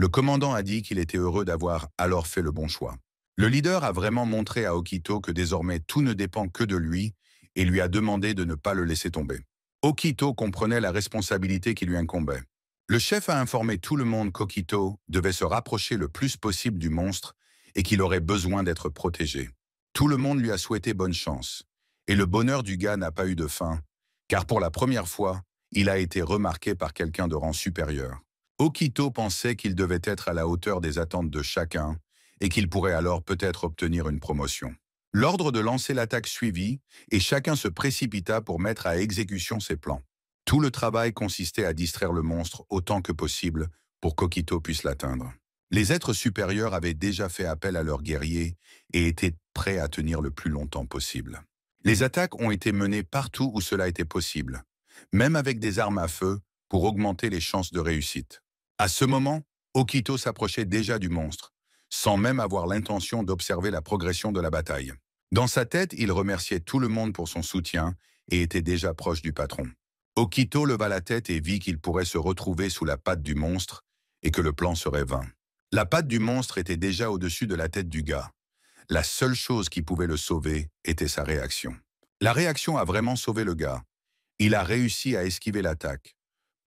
Le commandant a dit qu'il était heureux d'avoir alors fait le bon choix. Le leader a vraiment montré à Okito que désormais tout ne dépend que de lui et lui a demandé de ne pas le laisser tomber. Okito comprenait la responsabilité qui lui incombait. Le chef a informé tout le monde qu'Okito devait se rapprocher le plus possible du monstre et qu'il aurait besoin d'être protégé. Tout le monde lui a souhaité bonne chance. Et le bonheur du gars n'a pas eu de fin, car pour la première fois, il a été remarqué par quelqu'un de rang supérieur. Okito pensait qu'il devait être à la hauteur des attentes de chacun et qu'il pourrait alors peut-être obtenir une promotion. L'ordre de lancer l'attaque suivit et chacun se précipita pour mettre à exécution ses plans. Tout le travail consistait à distraire le monstre autant que possible pour qu'Okito puisse l'atteindre. Les êtres supérieurs avaient déjà fait appel à leurs guerriers et étaient prêts à tenir le plus longtemps possible. Les attaques ont été menées partout où cela était possible, même avec des armes à feu pour augmenter les chances de réussite. À ce moment, Okito s'approchait déjà du monstre, sans même avoir l'intention d'observer la progression de la bataille. Dans sa tête, il remerciait tout le monde pour son soutien et était déjà proche du patron. Okito leva la tête et vit qu'il pourrait se retrouver sous la patte du monstre et que le plan serait vain. La patte du monstre était déjà au-dessus de la tête du gars. La seule chose qui pouvait le sauver était sa réaction. La réaction a vraiment sauvé le gars. Il a réussi à esquiver l'attaque.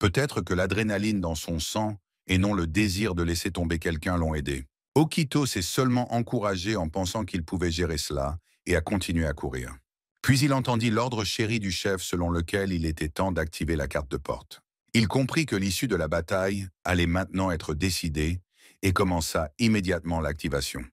Peut-être que l'adrénaline dans son sang et non le désir de laisser tomber quelqu'un l'ont aidé. Okito s'est seulement encouragé en pensant qu'il pouvait gérer cela et a continué à courir. Puis il entendit l'ordre chéri du chef selon lequel il était temps d'activer la carte de porte. Il comprit que l'issue de la bataille allait maintenant être décidée et commença immédiatement l'activation.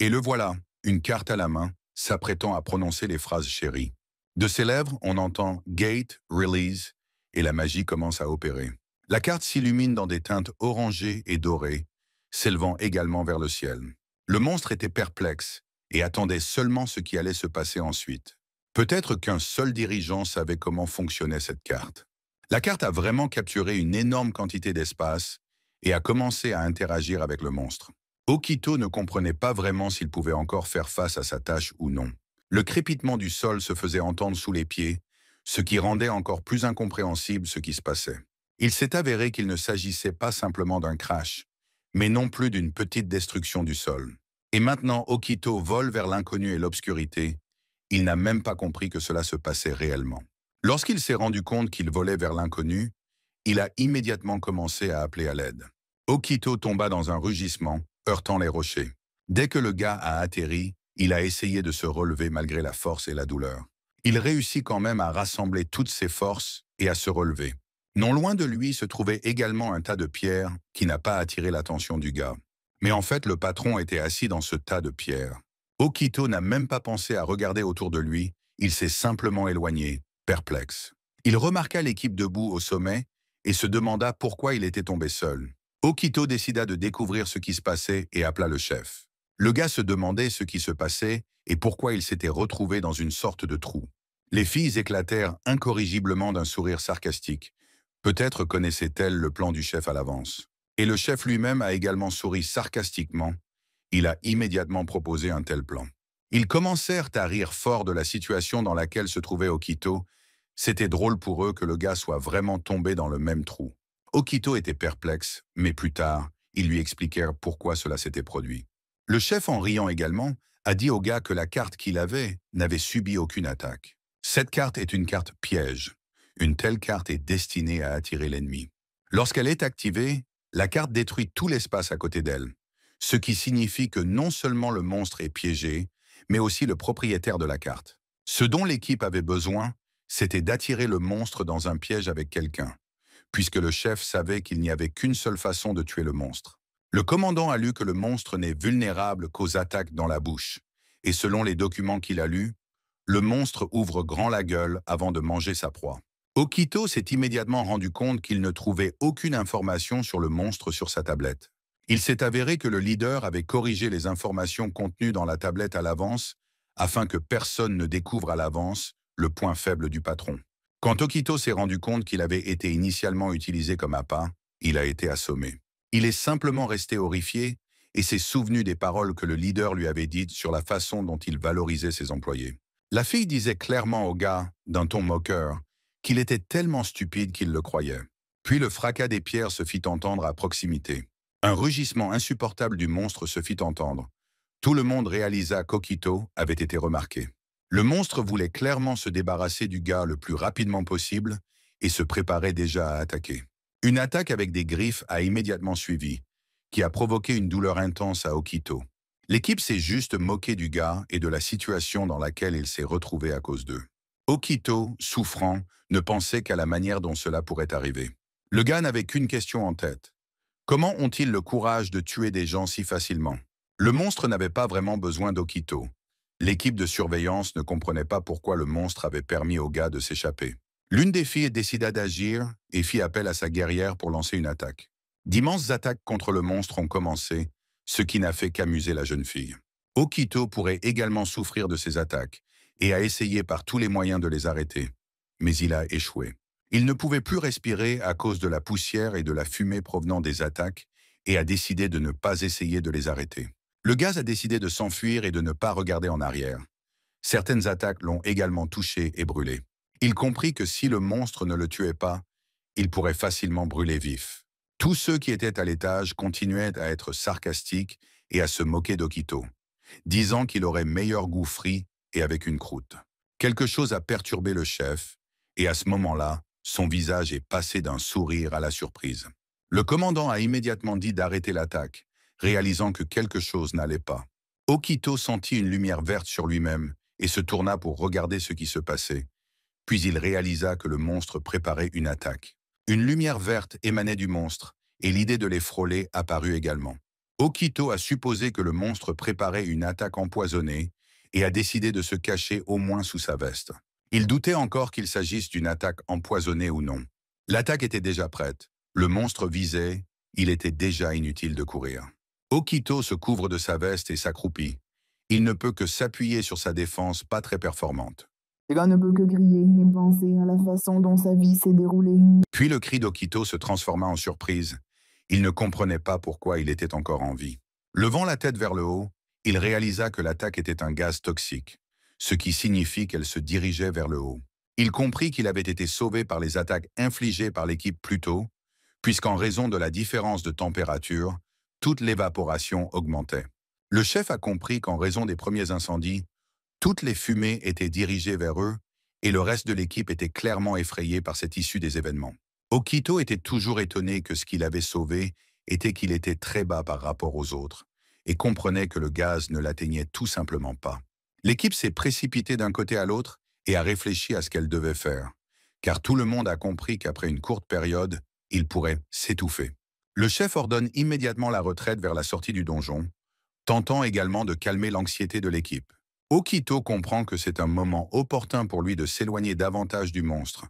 Et le voilà, une carte à la main, s'apprêtant à prononcer les phrases chéries. De ses lèvres, on entend « Gate, Release » et la magie commence à opérer. La carte s'illumine dans des teintes orangées et dorées, s'élevant également vers le ciel. Le monstre était perplexe et attendait seulement ce qui allait se passer ensuite. Peut-être qu'un seul dirigeant savait comment fonctionnait cette carte. La carte a vraiment capturé une énorme quantité d'espace et a commencé à interagir avec le monstre. Okito ne comprenait pas vraiment s'il pouvait encore faire face à sa tâche ou non. Le crépitement du sol se faisait entendre sous les pieds, ce qui rendait encore plus incompréhensible ce qui se passait. Il s'est avéré qu'il ne s'agissait pas simplement d'un crash, mais non plus d'une petite destruction du sol. Et maintenant, Okito vole vers l'inconnu et l'obscurité. Il n'a même pas compris que cela se passait réellement. Lorsqu'il s'est rendu compte qu'il volait vers l'inconnu, il a immédiatement commencé à appeler à l'aide. Okito tomba dans un rugissement, heurtant les rochers. Dès que le gars a atterri, il a essayé de se relever malgré la force et la douleur. Il réussit quand même à rassembler toutes ses forces et à se relever. Non loin de lui se trouvait également un tas de pierres qui n'a pas attiré l'attention du gars. Mais en fait, le patron était assis dans ce tas de pierres. Okito n'a même pas pensé à regarder autour de lui, il s'est simplement éloigné, perplexe. Il remarqua l'équipe debout au sommet et se demanda pourquoi il était tombé seul. Okito décida de découvrir ce qui se passait et appela le chef. Le gars se demandait ce qui se passait et pourquoi il s'était retrouvé dans une sorte de trou. Les filles éclatèrent incorrigiblement d'un sourire sarcastique. Peut-être connaissait-elle le plan du chef à l'avance. Et le chef lui-même a également souri sarcastiquement. Il a immédiatement proposé un tel plan. Ils commencèrent à rire fort de la situation dans laquelle se trouvait Okito. C'était drôle pour eux que le gars soit vraiment tombé dans le même trou. Okito était perplexe, mais plus tard, ils lui expliquèrent pourquoi cela s'était produit. Le chef, en riant également, a dit au gars que la carte qu'il avait n'avait subi aucune attaque. Cette carte est une carte piège. Une telle carte est destinée à attirer l'ennemi. Lorsqu'elle est activée, la carte détruit tout l'espace à côté d'elle, ce qui signifie que non seulement le monstre est piégé, mais aussi le propriétaire de la carte. Ce dont l'équipe avait besoin, c'était d'attirer le monstre dans un piège avec quelqu'un, puisque le chef savait qu'il n'y avait qu'une seule façon de tuer le monstre. Le commandant a lu que le monstre n'est vulnérable qu'aux attaques dans la bouche, et selon les documents qu'il a lus, le monstre ouvre grand la gueule avant de manger sa proie. Okito s'est immédiatement rendu compte qu'il ne trouvait aucune information sur le monstre sur sa tablette. Il s'est avéré que le leader avait corrigé les informations contenues dans la tablette à l'avance afin que personne ne découvre à l'avance le point faible du patron. Quand Okito s'est rendu compte qu'il avait été initialement utilisé comme appât, il a été assommé. Il est simplement resté horrifié et s'est souvenu des paroles que le leader lui avait dites sur la façon dont il valorisait ses employés. La fille disait clairement au gars, d'un ton moqueur, qu'il était tellement stupide qu'il le croyait. Puis le fracas des pierres se fit entendre à proximité. Un rugissement insupportable du monstre se fit entendre. Tout le monde réalisa qu'Okito avait été remarqué. Le monstre voulait clairement se débarrasser du gars le plus rapidement possible et se préparait déjà à attaquer. Une attaque avec des griffes a immédiatement suivi, qui a provoqué une douleur intense à Okito. L'équipe s'est juste moquée du gars et de la situation dans laquelle il s'est retrouvé à cause d'eux. Okito, souffrant, ne pensait qu'à la manière dont cela pourrait arriver. Le gars n'avait qu'une question en tête. Comment ont-ils le courage de tuer des gens si facilement? Le monstre n'avait pas vraiment besoin d'Okito. L'équipe de surveillance ne comprenait pas pourquoi le monstre avait permis au gars de s'échapper. L'une des filles décida d'agir et fit appel à sa guerrière pour lancer une attaque. D'immenses attaques contre le monstre ont commencé, ce qui n'a fait qu'amuser la jeune fille. Okito pourrait également souffrir de ces attaques et a essayé par tous les moyens de les arrêter. Mais il a échoué. Il ne pouvait plus respirer à cause de la poussière et de la fumée provenant des attaques et a décidé de ne pas essayer de les arrêter. Le gaz a décidé de s'enfuir et de ne pas regarder en arrière. Certaines attaques l'ont également touché et brûlé. Il comprit que si le monstre ne le tuait pas, il pourrait facilement brûler vif. Tous ceux qui étaient à l'étage continuaient à être sarcastiques et à se moquer d'Okito, disant qu'il aurait meilleur goût frit et avec une croûte. Quelque chose a perturbé le chef, et à ce moment-là, son visage est passé d'un sourire à la surprise. Le commandant a immédiatement dit d'arrêter l'attaque, réalisant que quelque chose n'allait pas. Okito sentit une lumière verte sur lui-même et se tourna pour regarder ce qui se passait. Puis il réalisa que le monstre préparait une attaque. Une lumière verte émanait du monstre, et l'idée de les frôler apparut également. Okito a supposé que le monstre préparait une attaque empoisonnée et a décidé de se cacher au moins sous sa veste. Il doutait encore qu'il s'agisse d'une attaque empoisonnée ou non. L'attaque était déjà prête. Le monstre visait, il était déjà inutile de courir. Okito se couvre de sa veste et s'accroupit. Il ne peut que s'appuyer sur sa défense pas très performante. Le gars ne peut que crier et penser à la façon dont sa vie s'est déroulée. Puis le cri d'Okito se transforma en surprise. Il ne comprenait pas pourquoi il était encore en vie. Levant la tête vers le haut, il réalisa que l'attaque était un gaz toxique, ce qui signifie qu'elle se dirigeait vers le haut. Il comprit qu'il avait été sauvé par les attaques infligées par l'équipe plus tôt, puisqu'en raison de la différence de température, toute l'évaporation augmentait. Le chef a compris qu'en raison des premiers incendies, toutes les fumées étaient dirigées vers eux et le reste de l'équipe était clairement effrayé par cette issue des événements. Okito était toujours étonné que ce qu'il avait sauvé était qu'il était très bas par rapport aux autres et comprenait que le gaz ne l'atteignait tout simplement pas. L'équipe s'est précipitée d'un côté à l'autre et a réfléchi à ce qu'elle devait faire, car tout le monde a compris qu'après une courte période, il pourrait s'étouffer. Le chef ordonne immédiatement la retraite vers la sortie du donjon, tentant également de calmer l'anxiété de l'équipe. Okito comprend que c'est un moment opportun pour lui de s'éloigner davantage du monstre,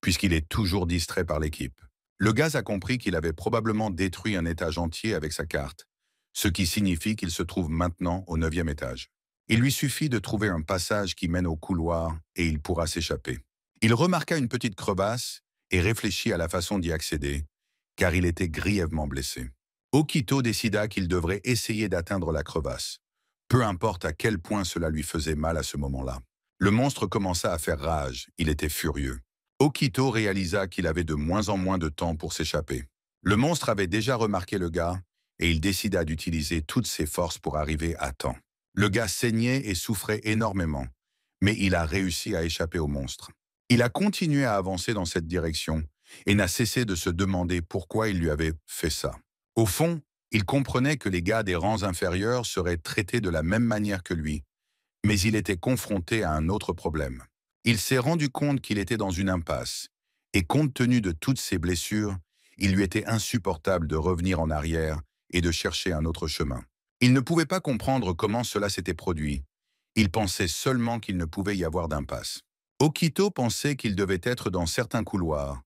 puisqu'il est toujours distrait par l'équipe. Le gaz a compris qu'il avait probablement détruit un étage entier avec sa carte, ce qui signifie qu'il se trouve maintenant au 9e étage. Il lui suffit de trouver un passage qui mène au couloir et il pourra s'échapper. Il remarqua une petite crevasse et réfléchit à la façon d'y accéder, car il était grièvement blessé. Okito décida qu'il devrait essayer d'atteindre la crevasse, peu importe à quel point cela lui faisait mal à ce moment-là. Le monstre commença à faire rage, il était furieux. Okito réalisa qu'il avait de moins en moins de temps pour s'échapper. Le monstre avait déjà remarqué le gars et il décida d'utiliser toutes ses forces pour arriver à temps. Le gars saignait et souffrait énormément, mais il a réussi à échapper au monstre. Il a continué à avancer dans cette direction et n'a cessé de se demander pourquoi il lui avait fait ça. Au fond, il comprenait que les gars des rangs inférieurs seraient traités de la même manière que lui, mais il était confronté à un autre problème. Il s'est rendu compte qu'il était dans une impasse, et compte tenu de toutes ses blessures, il lui était insupportable de revenir en arrière et de chercher un autre chemin. Il ne pouvait pas comprendre comment cela s'était produit. Il pensait seulement qu'il ne pouvait y avoir d'impasse. Okito pensait qu'il devait être dans certains couloirs.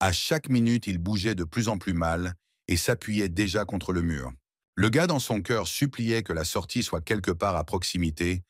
À chaque minute, il bougeait de plus en plus mal et s'appuyait déjà contre le mur. Le gars dans son cœur suppliait que la sortie soit quelque part à proximité,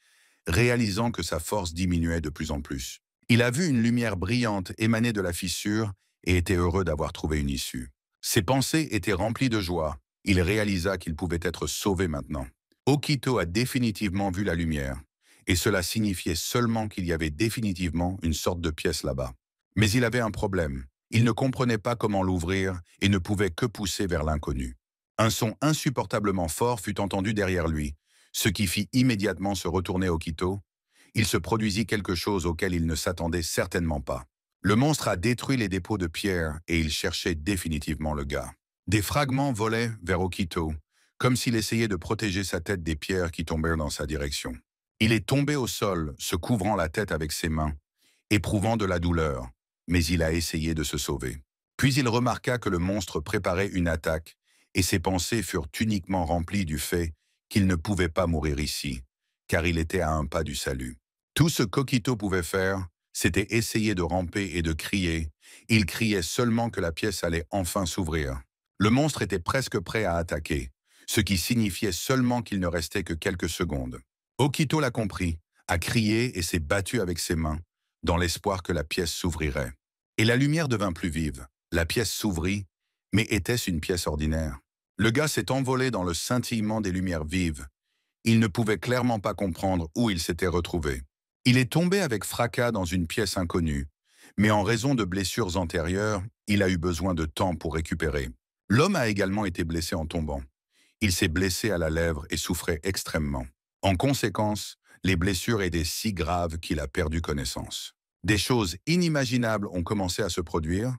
réalisant que sa force diminuait de plus en plus. Il a vu une lumière brillante émaner de la fissure et était heureux d'avoir trouvé une issue. Ses pensées étaient remplies de joie. Il réalisa qu'il pouvait être sauvé maintenant. Okito a définitivement vu la lumière, et cela signifiait seulement qu'il y avait définitivement une sorte de pièce là-bas. Mais il avait un problème. Il ne comprenait pas comment l'ouvrir et ne pouvait que pousser vers l'inconnu. Un son insupportablement fort fut entendu derrière lui, ce qui fit immédiatement se retourner Okito. Il se produisit quelque chose auquel il ne s'attendait certainement pas. Le monstre a détruit les dépôts de pierre et il cherchait définitivement le gars. Des fragments volaient vers Okito, comme s'il essayait de protéger sa tête des pierres qui tombèrent dans sa direction. Il est tombé au sol, se couvrant la tête avec ses mains, éprouvant de la douleur, mais il a essayé de se sauver. Puis il remarqua que le monstre préparait une attaque, et ses pensées furent uniquement remplies du fait qu'il ne pouvait pas mourir ici, car il était à un pas du salut. Tout ce qu'Okito pouvait faire, c'était essayer de ramper et de crier. Il criait seulement que la pièce allait enfin s'ouvrir. Le monstre était presque prêt à attaquer, ce qui signifiait seulement qu'il ne restait que quelques secondes. Okito l'a compris, a crié et s'est battu avec ses mains, dans l'espoir que la pièce s'ouvrirait. Et la lumière devint plus vive. La pièce s'ouvrit, mais était-ce une pièce ordinaire? Le gars s'est envolé dans le scintillement des lumières vives. Il ne pouvait clairement pas comprendre où il s'était retrouvé. Il est tombé avec fracas dans une pièce inconnue, mais en raison de blessures antérieures, il a eu besoin de temps pour récupérer. L'homme a également été blessé en tombant. Il s'est blessé à la lèvre et souffrait extrêmement. En conséquence, les blessures étaient si graves qu'il a perdu connaissance. Des choses inimaginables ont commencé à se produire.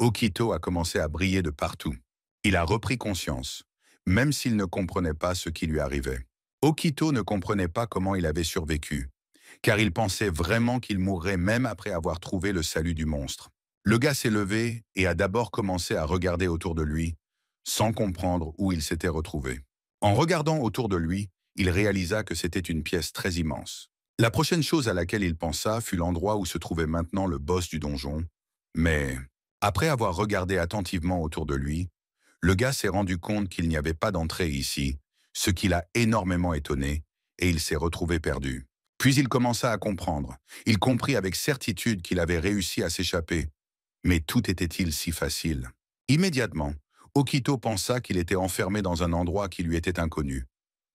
Okito a commencé à briller de partout. Il a repris conscience, même s'il ne comprenait pas ce qui lui arrivait. Okito ne comprenait pas comment il avait survécu, car il pensait vraiment qu'il mourrait même après avoir trouvé le salut du monstre. Le gars s'est levé et a d'abord commencé à regarder autour de lui, sans comprendre où il s'était retrouvé. En regardant autour de lui, il réalisa que c'était une pièce très immense. La prochaine chose à laquelle il pensa fut l'endroit où se trouvait maintenant le boss du donjon, mais après avoir regardé attentivement autour de lui, le gars s'est rendu compte qu'il n'y avait pas d'entrée ici, ce qui l'a énormément étonné, et il s'est retrouvé perdu. Puis il commença à comprendre. Il comprit avec certitude qu'il avait réussi à s'échapper. Mais tout était-il si facile? Immédiatement, Okito pensa qu'il était enfermé dans un endroit qui lui était inconnu.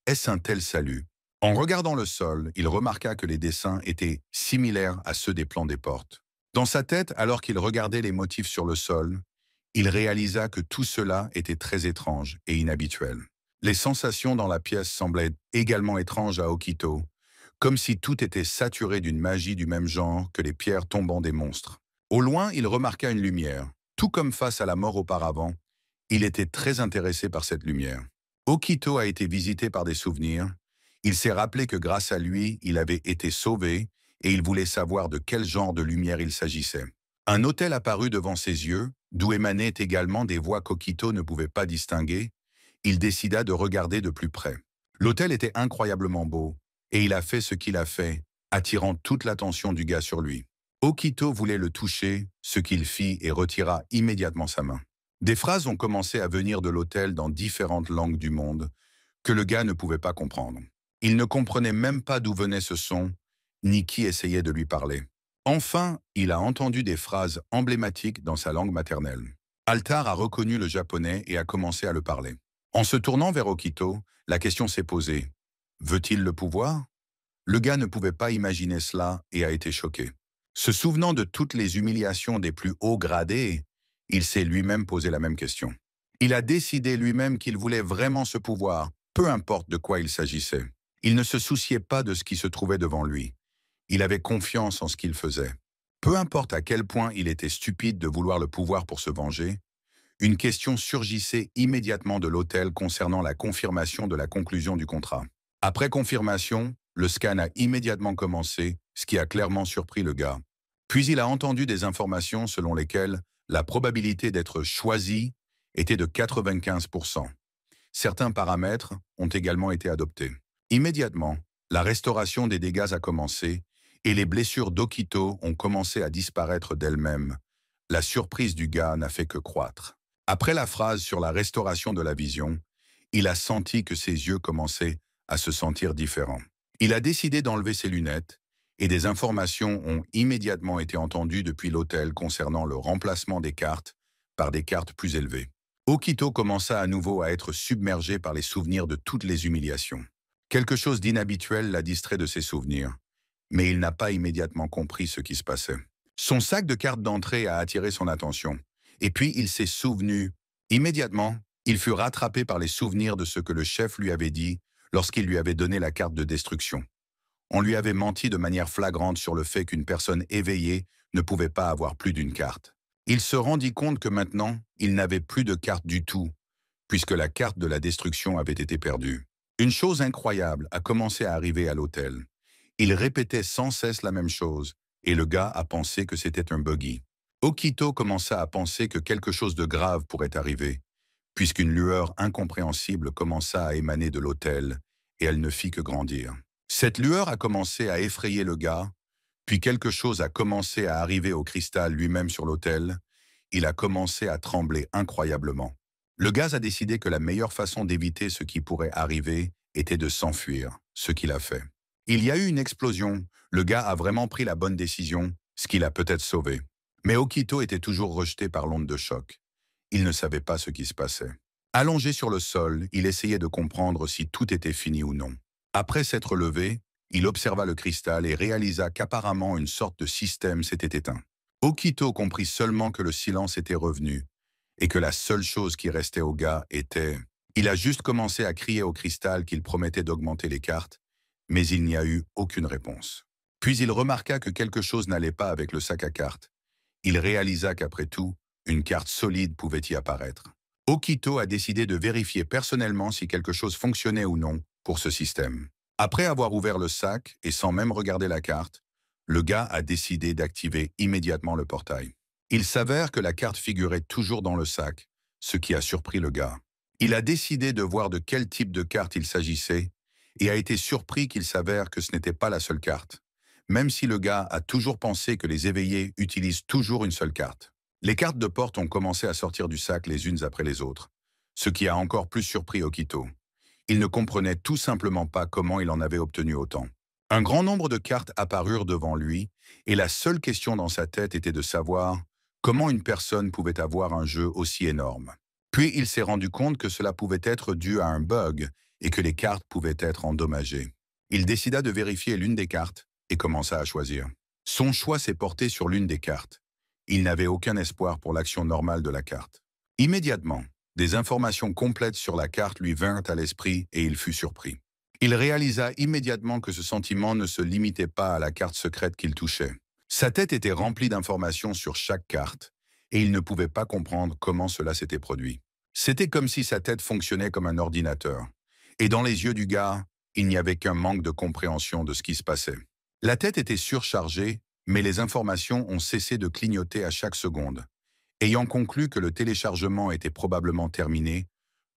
Est-ce un tel salut? En regardant le sol, il remarqua que les dessins étaient similaires à ceux des plans des portes. Dans sa tête, alors qu'il regardait les motifs sur le sol, il réalisa que tout cela était très étrange et inhabituel. Les sensations dans la pièce semblaient également étranges à Okito, comme si tout était saturé d'une magie du même genre que les pierres tombant des monstres. Au loin, il remarqua une lumière. Tout comme face à la mort auparavant, il était très intéressé par cette lumière. Okito a été visité par des souvenirs. Il s'est rappelé que grâce à lui, il avait été sauvé et il voulait savoir de quel genre de lumière il s'agissait. Un hôtel apparut devant ses yeux, d'où émanaient également des voix qu'Okito ne pouvait pas distinguer. Il décida de regarder de plus près. L'hôtel était incroyablement beau, et il a fait ce qu'il a fait, attirant toute l'attention du gars sur lui. Okito voulait le toucher, ce qu'il fit et retira immédiatement sa main. Des phrases ont commencé à venir de l'hôtel dans différentes langues du monde, que le gars ne pouvait pas comprendre. Il ne comprenait même pas d'où venait ce son, ni qui essayait de lui parler. Enfin, il a entendu des phrases emblématiques dans sa langue maternelle. Altar a reconnu le japonais et a commencé à le parler. En se tournant vers Okito, la question s'est posée. Veut-il le pouvoir? Le gars ne pouvait pas imaginer cela et a été choqué. Se souvenant de toutes les humiliations des plus hauts gradés, il s'est lui-même posé la même question. Il a décidé lui-même qu'il voulait vraiment ce pouvoir, peu importe de quoi il s'agissait. Il ne se souciait pas de ce qui se trouvait devant lui. Il avait confiance en ce qu'il faisait. Peu importe à quel point il était stupide de vouloir le pouvoir pour se venger, une question surgissait immédiatement de l'hôtel concernant la confirmation de la conclusion du contrat. Après confirmation, le scan a immédiatement commencé, ce qui a clairement surpris le gars. Puis il a entendu des informations selon lesquelles la probabilité d'être choisi était de 95%. Certains paramètres ont également été adoptés. Immédiatement, la restauration des dégâts a commencé et les blessures d'Okito ont commencé à disparaître d'elles-mêmes. La surprise du gars n'a fait que croître. Après la phrase sur la restauration de la vision, il a senti que ses yeux commençaient à se sentir différents. Il a décidé d'enlever ses lunettes et des informations ont immédiatement été entendues depuis l'hôtel concernant le remplacement des cartes par des cartes plus élevées. Okito commença à nouveau à être submergé par les souvenirs de toutes les humiliations. Quelque chose d'inhabituel l'a distrait de ses souvenirs, mais il n'a pas immédiatement compris ce qui se passait. Son sac de cartes d'entrée a attiré son attention, et puis il s'est souvenu. Immédiatement, il fut rattrapé par les souvenirs de ce que le chef lui avait dit lorsqu'il lui avait donné la carte de destruction. On lui avait menti de manière flagrante sur le fait qu'une personne éveillée ne pouvait pas avoir plus d'une carte. Il se rendit compte que maintenant, il n'avait plus de carte du tout, puisque la carte de la destruction avait été perdue. Une chose incroyable a commencé à arriver à l'hôtel. Il répétait sans cesse la même chose, et le gars a pensé que c'était un buggy. Okito commença à penser que quelque chose de grave pourrait arriver, puisqu'une lueur incompréhensible commença à émaner de l'hôtel, et elle ne fit que grandir. Cette lueur a commencé à effrayer le gars, puis quelque chose a commencé à arriver au cristal lui-même sur l'autel. Il a commencé à trembler incroyablement. Le gars a décidé que la meilleure façon d'éviter ce qui pourrait arriver était de s'enfuir, ce qu'il a fait. Il y a eu une explosion, le gars a vraiment pris la bonne décision, ce qui l'a peut-être sauvé. Mais Okito était toujours rejeté par l'onde de choc. Il ne savait pas ce qui se passait. Allongé sur le sol, il essayait de comprendre si tout était fini ou non. Après s'être levé, il observa le cristal et réalisa qu'apparemment une sorte de système s'était éteint. Okito comprit seulement que le silence était revenu et que la seule chose qui restait au gars était... Il a juste commencé à crier au cristal qu'il promettait d'augmenter les cartes, mais il n'y a eu aucune réponse. Puis il remarqua que quelque chose n'allait pas avec le sac à cartes. Il réalisa qu'après tout, une carte solide pouvait y apparaître. Okito a décidé de vérifier personnellement si quelque chose fonctionnait ou non pour ce système. Après avoir ouvert le sac et sans même regarder la carte, le gars a décidé d'activer immédiatement le portail. Il s'avère que la carte figurait toujours dans le sac, ce qui a surpris le gars. Il a décidé de voir de quel type de carte il s'agissait et a été surpris qu'il s'avère que ce n'était pas la seule carte, même si le gars a toujours pensé que les éveillés utilisent toujours une seule carte. Les cartes de porte ont commencé à sortir du sac les unes après les autres, ce qui a encore plus surpris Okito. Il ne comprenait tout simplement pas comment il en avait obtenu autant. Un grand nombre de cartes apparurent devant lui, et la seule question dans sa tête était de savoir comment une personne pouvait avoir un jeu aussi énorme. Puis il s'est rendu compte que cela pouvait être dû à un bug et que les cartes pouvaient être endommagées. Il décida de vérifier l'une des cartes et commença à choisir. Son choix s'est porté sur l'une des cartes. Il n'avait aucun espoir pour l'action normale de la carte. Immédiatement, des informations complètes sur la carte lui vinrent à l'esprit et il fut surpris. Il réalisa immédiatement que ce sentiment ne se limitait pas à la carte secrète qu'il touchait. Sa tête était remplie d'informations sur chaque carte, et il ne pouvait pas comprendre comment cela s'était produit. C'était comme si sa tête fonctionnait comme un ordinateur, et dans les yeux du gars, il n'y avait qu'un manque de compréhension de ce qui se passait. La tête était surchargée, mais les informations ont cessé de clignoter à chaque seconde. Ayant conclu que le téléchargement était probablement terminé,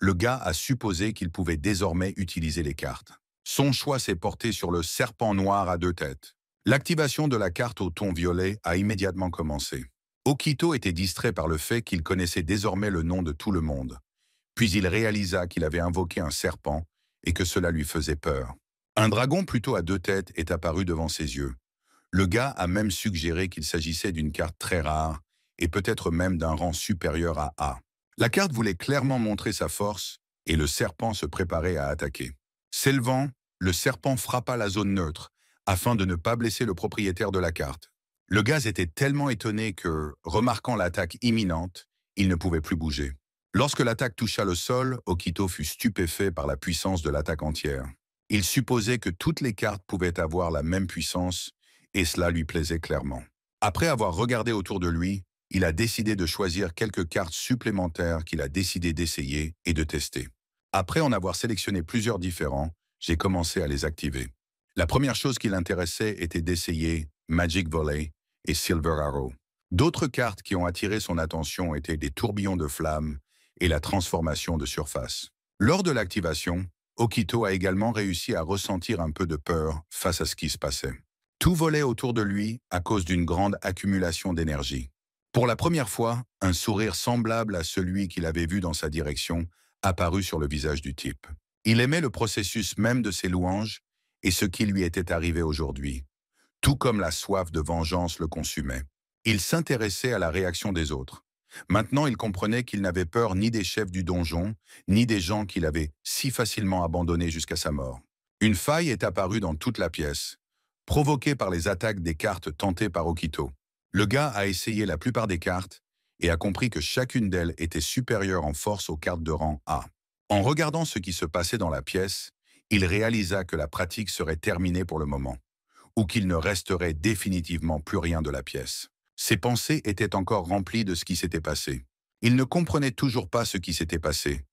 le gars a supposé qu'il pouvait désormais utiliser les cartes. Son choix s'est porté sur le serpent noir à deux têtes. L'activation de la carte au ton violet a immédiatement commencé. Okito était distrait par le fait qu'il connaissait désormais le nom de tout le monde. Puis il réalisa qu'il avait invoqué un serpent et que cela lui faisait peur. Un dragon plutôt à deux têtes est apparu devant ses yeux. Le gars a même suggéré qu'il s'agissait d'une carte très rare et peut-être même d'un rang supérieur à A. La carte voulait clairement montrer sa force et le serpent se préparait à attaquer. S'élevant, le serpent frappa la zone neutre afin de ne pas blesser le propriétaire de la carte. Le gars était tellement étonné que, remarquant l'attaque imminente, il ne pouvait plus bouger. Lorsque l'attaque toucha le sol, Okito fut stupéfait par la puissance de l'attaque entière. Il supposait que toutes les cartes pouvaient avoir la même puissance et cela lui plaisait clairement. Après avoir regardé autour de lui, il a décidé de choisir quelques cartes supplémentaires qu'il a décidé d'essayer et de tester. Après en avoir sélectionné plusieurs différents, j'ai commencé à les activer. La première chose qui l'intéressait était d'essayer Magic Volley et Silver Arrow. D'autres cartes qui ont attiré son attention étaient des tourbillons de flammes et la transformation de surface. Lors de l'activation, Okito a également réussi à ressentir un peu de peur face à ce qui se passait. Tout volait autour de lui à cause d'une grande accumulation d'énergie. Pour la première fois, un sourire semblable à celui qu'il avait vu dans sa direction apparut sur le visage du type. Il aimait le processus même de ses louanges et ce qui lui était arrivé aujourd'hui, tout comme la soif de vengeance le consumait. Il s'intéressait à la réaction des autres. Maintenant, il comprenait qu'il n'avait peur ni des chefs du donjon, ni des gens qu'il avait si facilement abandonnés jusqu'à sa mort. Une faille est apparue dans toute la pièce, provoquée par les attaques des cartes tentées par Okito. Le gars a essayé la plupart des cartes et a compris que chacune d'elles était supérieure en force aux cartes de rang A. En regardant ce qui se passait dans la pièce, il réalisa que la pratique serait terminée pour le moment, ou qu'il ne resterait définitivement plus rien de la pièce. Ses pensées étaient encore remplies de ce qui s'était passé. Il ne comprenait toujours pas ce qui s'était passé.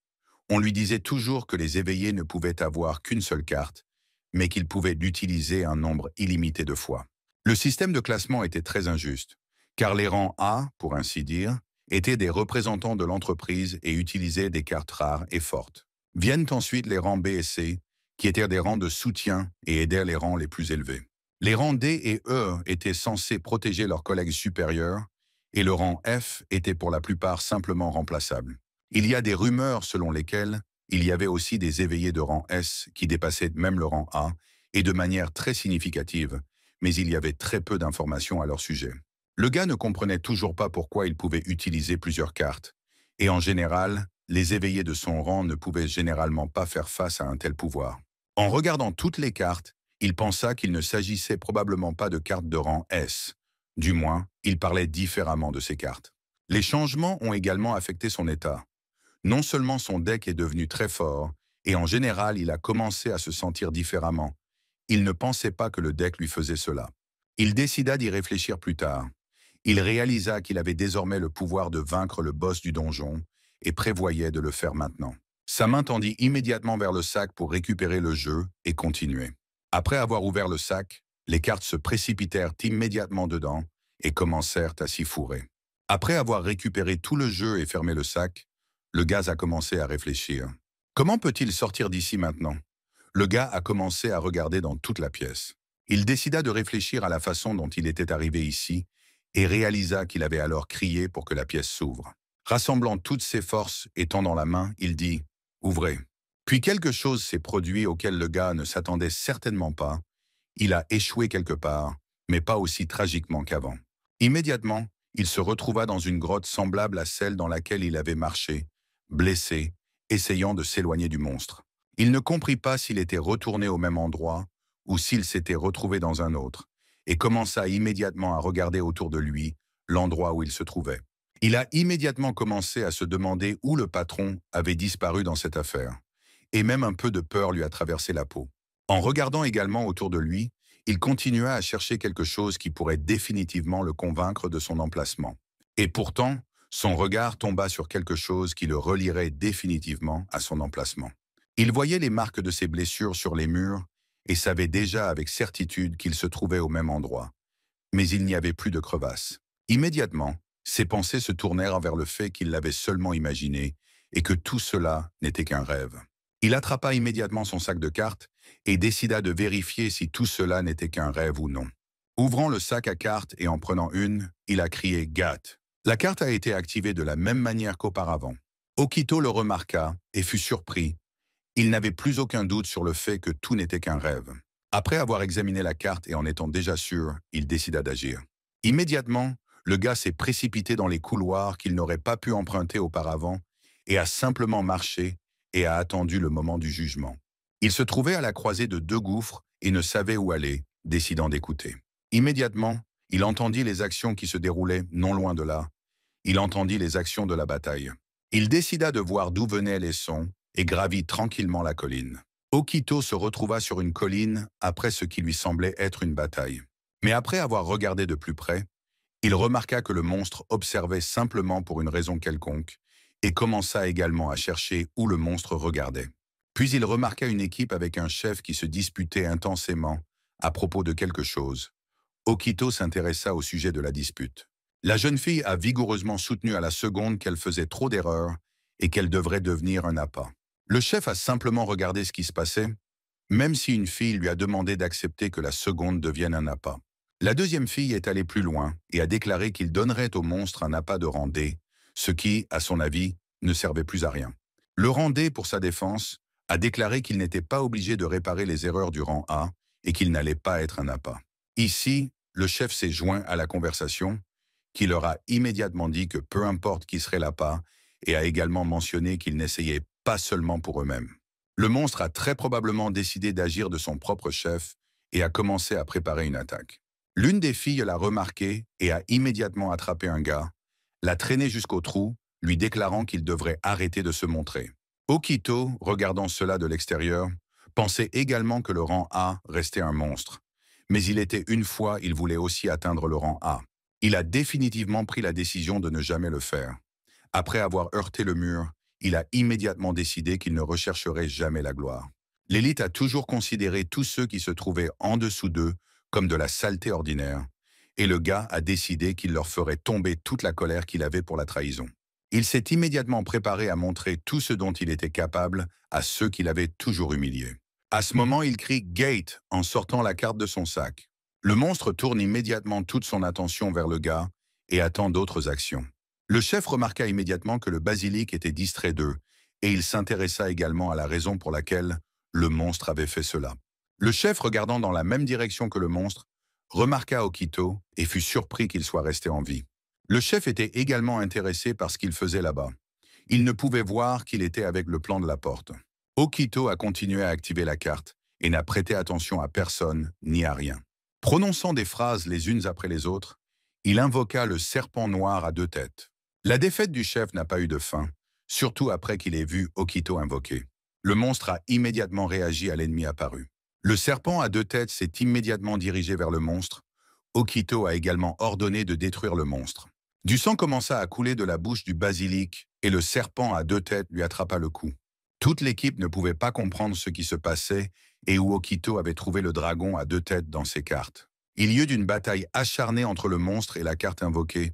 On lui disait toujours que les éveillés ne pouvaient avoir qu'une seule carte, mais qu'ils pouvaient l'utiliser un nombre illimité de fois. Le système de classement était très injuste, car les rangs A, pour ainsi dire, étaient des représentants de l'entreprise et utilisaient des cartes rares et fortes. Viennent ensuite les rangs B et C, qui étaient des rangs de soutien et aidaient les rangs les plus élevés. Les rangs D et E étaient censés protéger leurs collègues supérieurs, et le rang F était pour la plupart simplement remplaçable. Il y a des rumeurs selon lesquelles il y avait aussi des éveillés de rang S qui dépassaient même le rang A, et de manière très significative, mais il y avait très peu d'informations à leur sujet. Le gars ne comprenait toujours pas pourquoi il pouvait utiliser plusieurs cartes, et en général, les éveillés de son rang ne pouvaient généralement pas faire face à un tel pouvoir. En regardant toutes les cartes, il pensa qu'il ne s'agissait probablement pas de cartes de rang S. Du moins, il parlait différemment de ces cartes. Les changements ont également affecté son état. Non seulement son deck est devenu très fort, et en général, il a commencé à se sentir différemment. Il ne pensait pas que le deck lui faisait cela. Il décida d'y réfléchir plus tard. Il réalisa qu'il avait désormais le pouvoir de vaincre le boss du donjon et prévoyait de le faire maintenant. Sa main tendit immédiatement vers le sac pour récupérer le jeu et continuer. Après avoir ouvert le sac, les cartes se précipitèrent immédiatement dedans et commencèrent à s'y fourrer. Après avoir récupéré tout le jeu et fermé le sac, le gars a commencé à réfléchir. Comment peut-il sortir d'ici maintenant? Le gars a commencé à regarder dans toute la pièce. Il décida de réfléchir à la façon dont il était arrivé ici et réalisa qu'il avait alors crié pour que la pièce s'ouvre. Rassemblant toutes ses forces et tendant la main, il dit « Ouvrez ». Puis quelque chose s'est produit auquel le gars ne s'attendait certainement pas. Il a échoué quelque part, mais pas aussi tragiquement qu'avant. Immédiatement, il se retrouva dans une grotte semblable à celle dans laquelle il avait marché, blessé, essayant de s'éloigner du monstre. Il ne comprit pas s'il était retourné au même endroit ou s'il s'était retrouvé dans un autre, et commença immédiatement à regarder autour de lui l'endroit où il se trouvait. Il a immédiatement commencé à se demander où le patron avait disparu dans cette affaire, et même un peu de peur lui a traversé la peau. En regardant également autour de lui, il continua à chercher quelque chose qui pourrait définitivement le convaincre de son emplacement. Et pourtant, son regard tomba sur quelque chose qui le relierait définitivement à son emplacement. Il voyait les marques de ses blessures sur les murs et savait déjà avec certitude qu'il se trouvait au même endroit. Mais il n'y avait plus de crevasse. Immédiatement, ses pensées se tournèrent vers le fait qu'il l'avait seulement imaginé et que tout cela n'était qu'un rêve. Il attrapa immédiatement son sac de cartes et décida de vérifier si tout cela n'était qu'un rêve ou non. Ouvrant le sac à cartes et en prenant une, il a crié « Gat ». La carte a été activée de la même manière qu'auparavant. Okito le remarqua et fut surpris. Il n'avait plus aucun doute sur le fait que tout n'était qu'un rêve. Après avoir examiné la carte et en étant déjà sûr, il décida d'agir. Immédiatement, le gars s'est précipité dans les couloirs qu'il n'aurait pas pu emprunter auparavant et a simplement marché et a attendu le moment du jugement. Il se trouvait à la croisée de deux gouffres et ne savait où aller, décidant d'écouter. Immédiatement, il entendit les actions qui se déroulaient non loin de là. Il entendit les actions de la bataille. Il décida de voir d'où venaient les sons et gravit tranquillement la colline. Okito se retrouva sur une colline après ce qui lui semblait être une bataille. Mais après avoir regardé de plus près, il remarqua que le monstre observait simplement pour une raison quelconque et commença également à chercher où le monstre regardait. Puis il remarqua une équipe avec un chef qui se disputait intensément à propos de quelque chose. Okito s'intéressa au sujet de la dispute. La jeune fille a vigoureusement soutenu à la seconde qu'elle faisait trop d'erreurs et qu'elle devrait devenir un appât. Le chef a simplement regardé ce qui se passait, même si une fille lui a demandé d'accepter que la seconde devienne un appât. La deuxième fille est allée plus loin et a déclaré qu'il donnerait au monstre un appât de rang D, ce qui, à son avis, ne servait plus à rien. Le rang D, pour sa défense, a déclaré qu'il n'était pas obligé de réparer les erreurs du rang A et qu'il n'allait pas être un appât. Ici, le chef s'est joint à la conversation, qui leur a immédiatement dit que peu importe qui serait l'appât, et a également mentionné qu'ils n'essayaient pas seulement pour eux-mêmes. Le monstre a très probablement décidé d'agir de son propre chef et a commencé à préparer une attaque. L'une des filles l'a remarqué et a immédiatement attrapé un gars, l'a traîné jusqu'au trou, lui déclarant qu'il devrait arrêter de se montrer. Okito, regardant cela de l'extérieur, pensait également que le rang A restait un monstre. Mais il voulait aussi atteindre le rang A. Il a définitivement pris la décision de ne jamais le faire. Après avoir heurté le mur, il a immédiatement décidé qu'il ne rechercherait jamais la gloire. L'élite a toujours considéré tous ceux qui se trouvaient en dessous d'eux comme de la saleté ordinaire, et le gars a décidé qu'il leur ferait tomber toute la colère qu'il avait pour la trahison. Il s'est immédiatement préparé à montrer tout ce dont il était capable à ceux qu'il avait toujours humiliés. À ce moment, il crie « Gate » en sortant la carte de son sac. Le monstre tourne immédiatement toute son attention vers le gars et attend d'autres actions. Le chef remarqua immédiatement que le basilic était distrait d'eux, et il s'intéressa également à la raison pour laquelle le monstre avait fait cela. Le chef, regardant dans la même direction que le monstre, remarqua Okito et fut surpris qu'il soit resté en vie. Le chef était également intéressé par ce qu'il faisait là-bas. Il ne pouvait voir qu'il était avec le plan de la porte. Okito a continué à activer la carte et n'a prêté attention à personne ni à rien. Prononçant des phrases les unes après les autres, il invoqua le serpent noir à deux têtes. La défaite du chef n'a pas eu de fin, surtout après qu'il ait vu Okito invoquer. Le monstre a immédiatement réagi à l'ennemi apparu. Le serpent à deux têtes s'est immédiatement dirigé vers le monstre. Okito a également ordonné de détruire le monstre. Du sang commença à couler de la bouche du basilic et le serpent à deux têtes lui attrapa le cou. Toute l'équipe ne pouvait pas comprendre ce qui se passait et où Okito avait trouvé le dragon à 2 têtes dans ses cartes. Il y eut une bataille acharnée entre le monstre et la carte invoquée,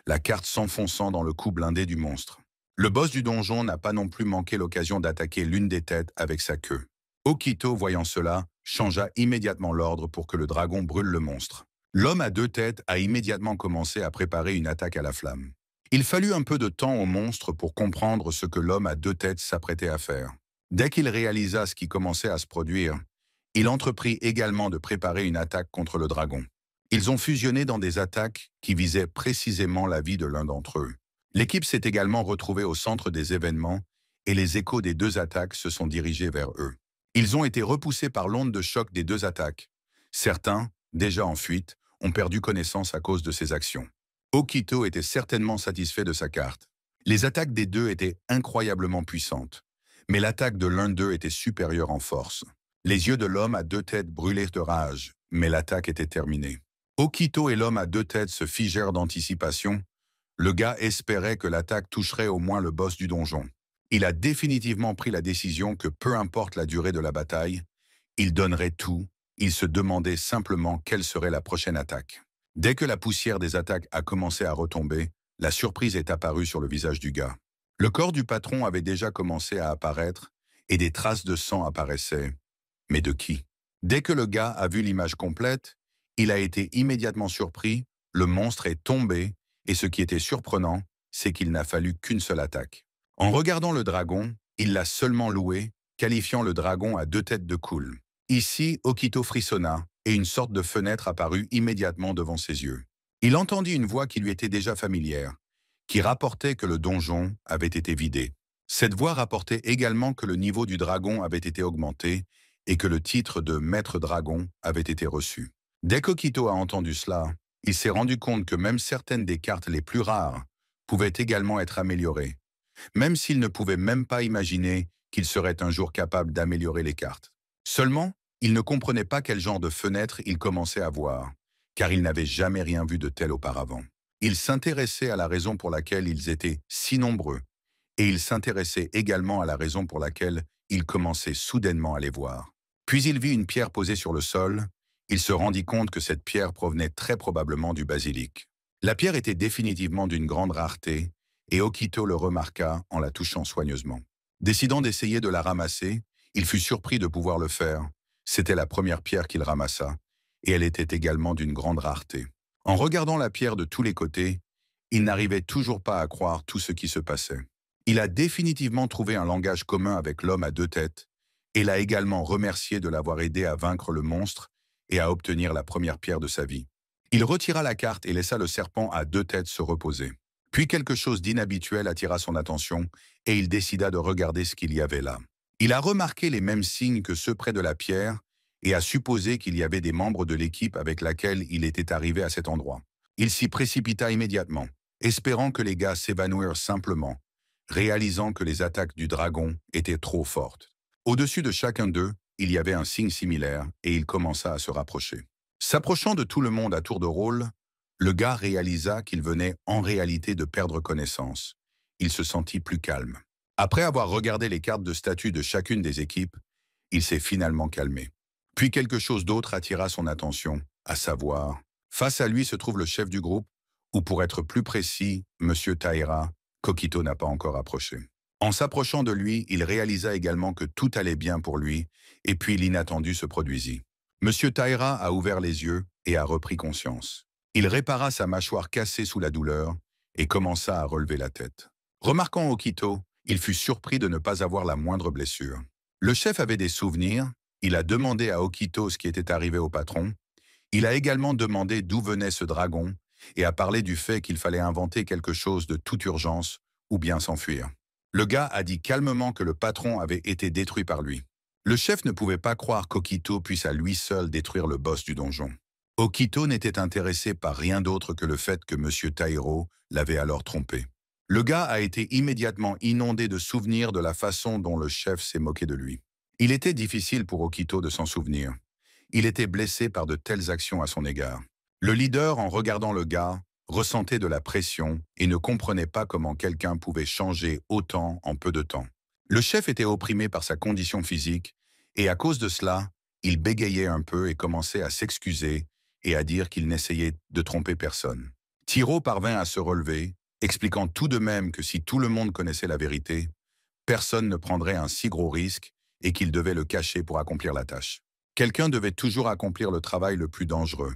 la carte s'enfonçant dans le cou blindé du monstre. Le boss du donjon n'a pas non plus manqué l'occasion d'attaquer l'une des têtes avec sa queue. Okito, voyant cela, changea immédiatement l'ordre pour que le dragon brûle le monstre. L'homme à 2 têtes a immédiatement commencé à préparer une attaque à la flamme. Il fallut un peu de temps au monstre pour comprendre ce que l'homme à 2 têtes s'apprêtait à faire. Dès qu'il réalisa ce qui commençait à se produire, il entreprit également de préparer une attaque contre le dragon. Ils ont fusionné dans des attaques qui visaient précisément la vie de l'un d'entre eux. L'équipe s'est également retrouvée au centre des événements et les échos des 2 attaques se sont dirigés vers eux. Ils ont été repoussés par l'onde de choc des 2 attaques. Certains, déjà en fuite, ont perdu connaissance à cause de ces actions. Okito était certainement satisfait de sa carte. Les attaques des deux étaient incroyablement puissantes, mais l'attaque de l'un d'eux était supérieure en force. Les yeux de l'homme à 2 têtes brûlaient de rage, mais l'attaque était terminée. Okito et l'homme à 2 têtes se figèrent d'anticipation. Le gars espérait que l'attaque toucherait au moins le boss du donjon. Il a définitivement pris la décision que peu importe la durée de la bataille, il donnerait tout, il se demandait simplement quelle serait la prochaine attaque. Dès que la poussière des attaques a commencé à retomber, la surprise est apparue sur le visage du gars. Le corps du patron avait déjà commencé à apparaître et des traces de sang apparaissaient. Mais de qui? Dès que le gars a vu l'image complète, il a été immédiatement surpris, le monstre est tombé et ce qui était surprenant, c'est qu'il n'a fallu qu'une seule attaque. En regardant le dragon, il l'a seulement loué, qualifiant le dragon à 2 têtes de cool. Ici, Okito frissonna et une sorte de fenêtre apparut immédiatement devant ses yeux. Il entendit une voix qui lui était déjà familière, qui rapportait que le donjon avait été vidé. Cette voix rapportait également que le niveau du dragon avait été augmenté et que le titre de Maître Dragon avait été reçu. Dès qu'Okito a entendu cela, il s'est rendu compte que même certaines des cartes les plus rares pouvaient également être améliorées, même s'il ne pouvait même pas imaginer qu'il serait un jour capable d'améliorer les cartes. Seulement, il ne comprenait pas quel genre de fenêtre il commençait à voir, car il n'avait jamais rien vu de tel auparavant. Il s'intéressait à la raison pour laquelle ils étaient si nombreux, et il s'intéressait également à la raison pour laquelle il commençait soudainement à les voir. Puis il vit une pierre posée sur le sol. Il se rendit compte que cette pierre provenait très probablement du basilic. La pierre était définitivement d'une grande rareté, et Okito le remarqua en la touchant soigneusement. Décidant d'essayer de la ramasser, il fut surpris de pouvoir le faire. C'était la première pierre qu'il ramassa, et elle était également d'une grande rareté. En regardant la pierre de tous les côtés, il n'arrivait toujours pas à croire tout ce qui se passait. Il a définitivement trouvé un langage commun avec l'homme à 2 têtes, et l'a également remercié de l'avoir aidé à vaincre le monstre et à obtenir la première pierre de sa vie. Il retira la carte et laissa le serpent à 2 têtes se reposer. Puis quelque chose d'inhabituel attira son attention, et il décida de regarder ce qu'il y avait là. Il a remarqué les mêmes signes que ceux près de la pierre et a supposé qu'il y avait des membres de l'équipe avec laquelle il était arrivé à cet endroit. Il s'y précipita immédiatement, espérant que les gars s'évanouirent simplement, réalisant que les attaques du dragon étaient trop fortes. Au-dessus de chacun d'eux, il y avait un signe similaire et il commença à se rapprocher. S'approchant de tout le monde à tour de rôle, le gars réalisa qu'il venait en réalité de perdre connaissance. Il se sentit plus calme. Après avoir regardé les cartes de statut de chacune des équipes, il s'est finalement calmé. Puis quelque chose d'autre attira son attention, à savoir, face à lui se trouve le chef du groupe, ou pour être plus précis, Monsieur Taira, qu'Okito n'a pas encore approché. En s'approchant de lui, il réalisa également que tout allait bien pour lui, et puis l'inattendu se produisit. Monsieur Taira a ouvert les yeux et a repris conscience. Il répara sa mâchoire cassée sous la douleur et commença à relever la tête. Remarquant Okito, il fut surpris de ne pas avoir la moindre blessure. Le chef avait des souvenirs, il a demandé à Okito ce qui était arrivé au patron, il a également demandé d'où venait ce dragon et a parlé du fait qu'il fallait inventer quelque chose de toute urgence ou bien s'enfuir. Le gars a dit calmement que le patron avait été détruit par lui. Le chef ne pouvait pas croire qu'Okito puisse à lui seul détruire le boss du donjon. Okito n'était intéressé par rien d'autre que le fait que M. Tairo l'avait alors trompé. Le gars a été immédiatement inondé de souvenirs de la façon dont le chef s'est moqué de lui. Il était difficile pour Okito de s'en souvenir. Il était blessé par de telles actions à son égard. Le leader, en regardant le gars, ressentait de la pression et ne comprenait pas comment quelqu'un pouvait changer autant en peu de temps. Le chef était opprimé par sa condition physique Et à cause de cela, il bégayait un peu et commençait à s'excuser et à dire qu'il n'essayait de tromper personne. Tiro parvint à se relever, expliquant tout de même que si tout le monde connaissait la vérité, personne ne prendrait un si gros risque et qu'il devait le cacher pour accomplir la tâche. Quelqu'un devait toujours accomplir le travail le plus dangereux.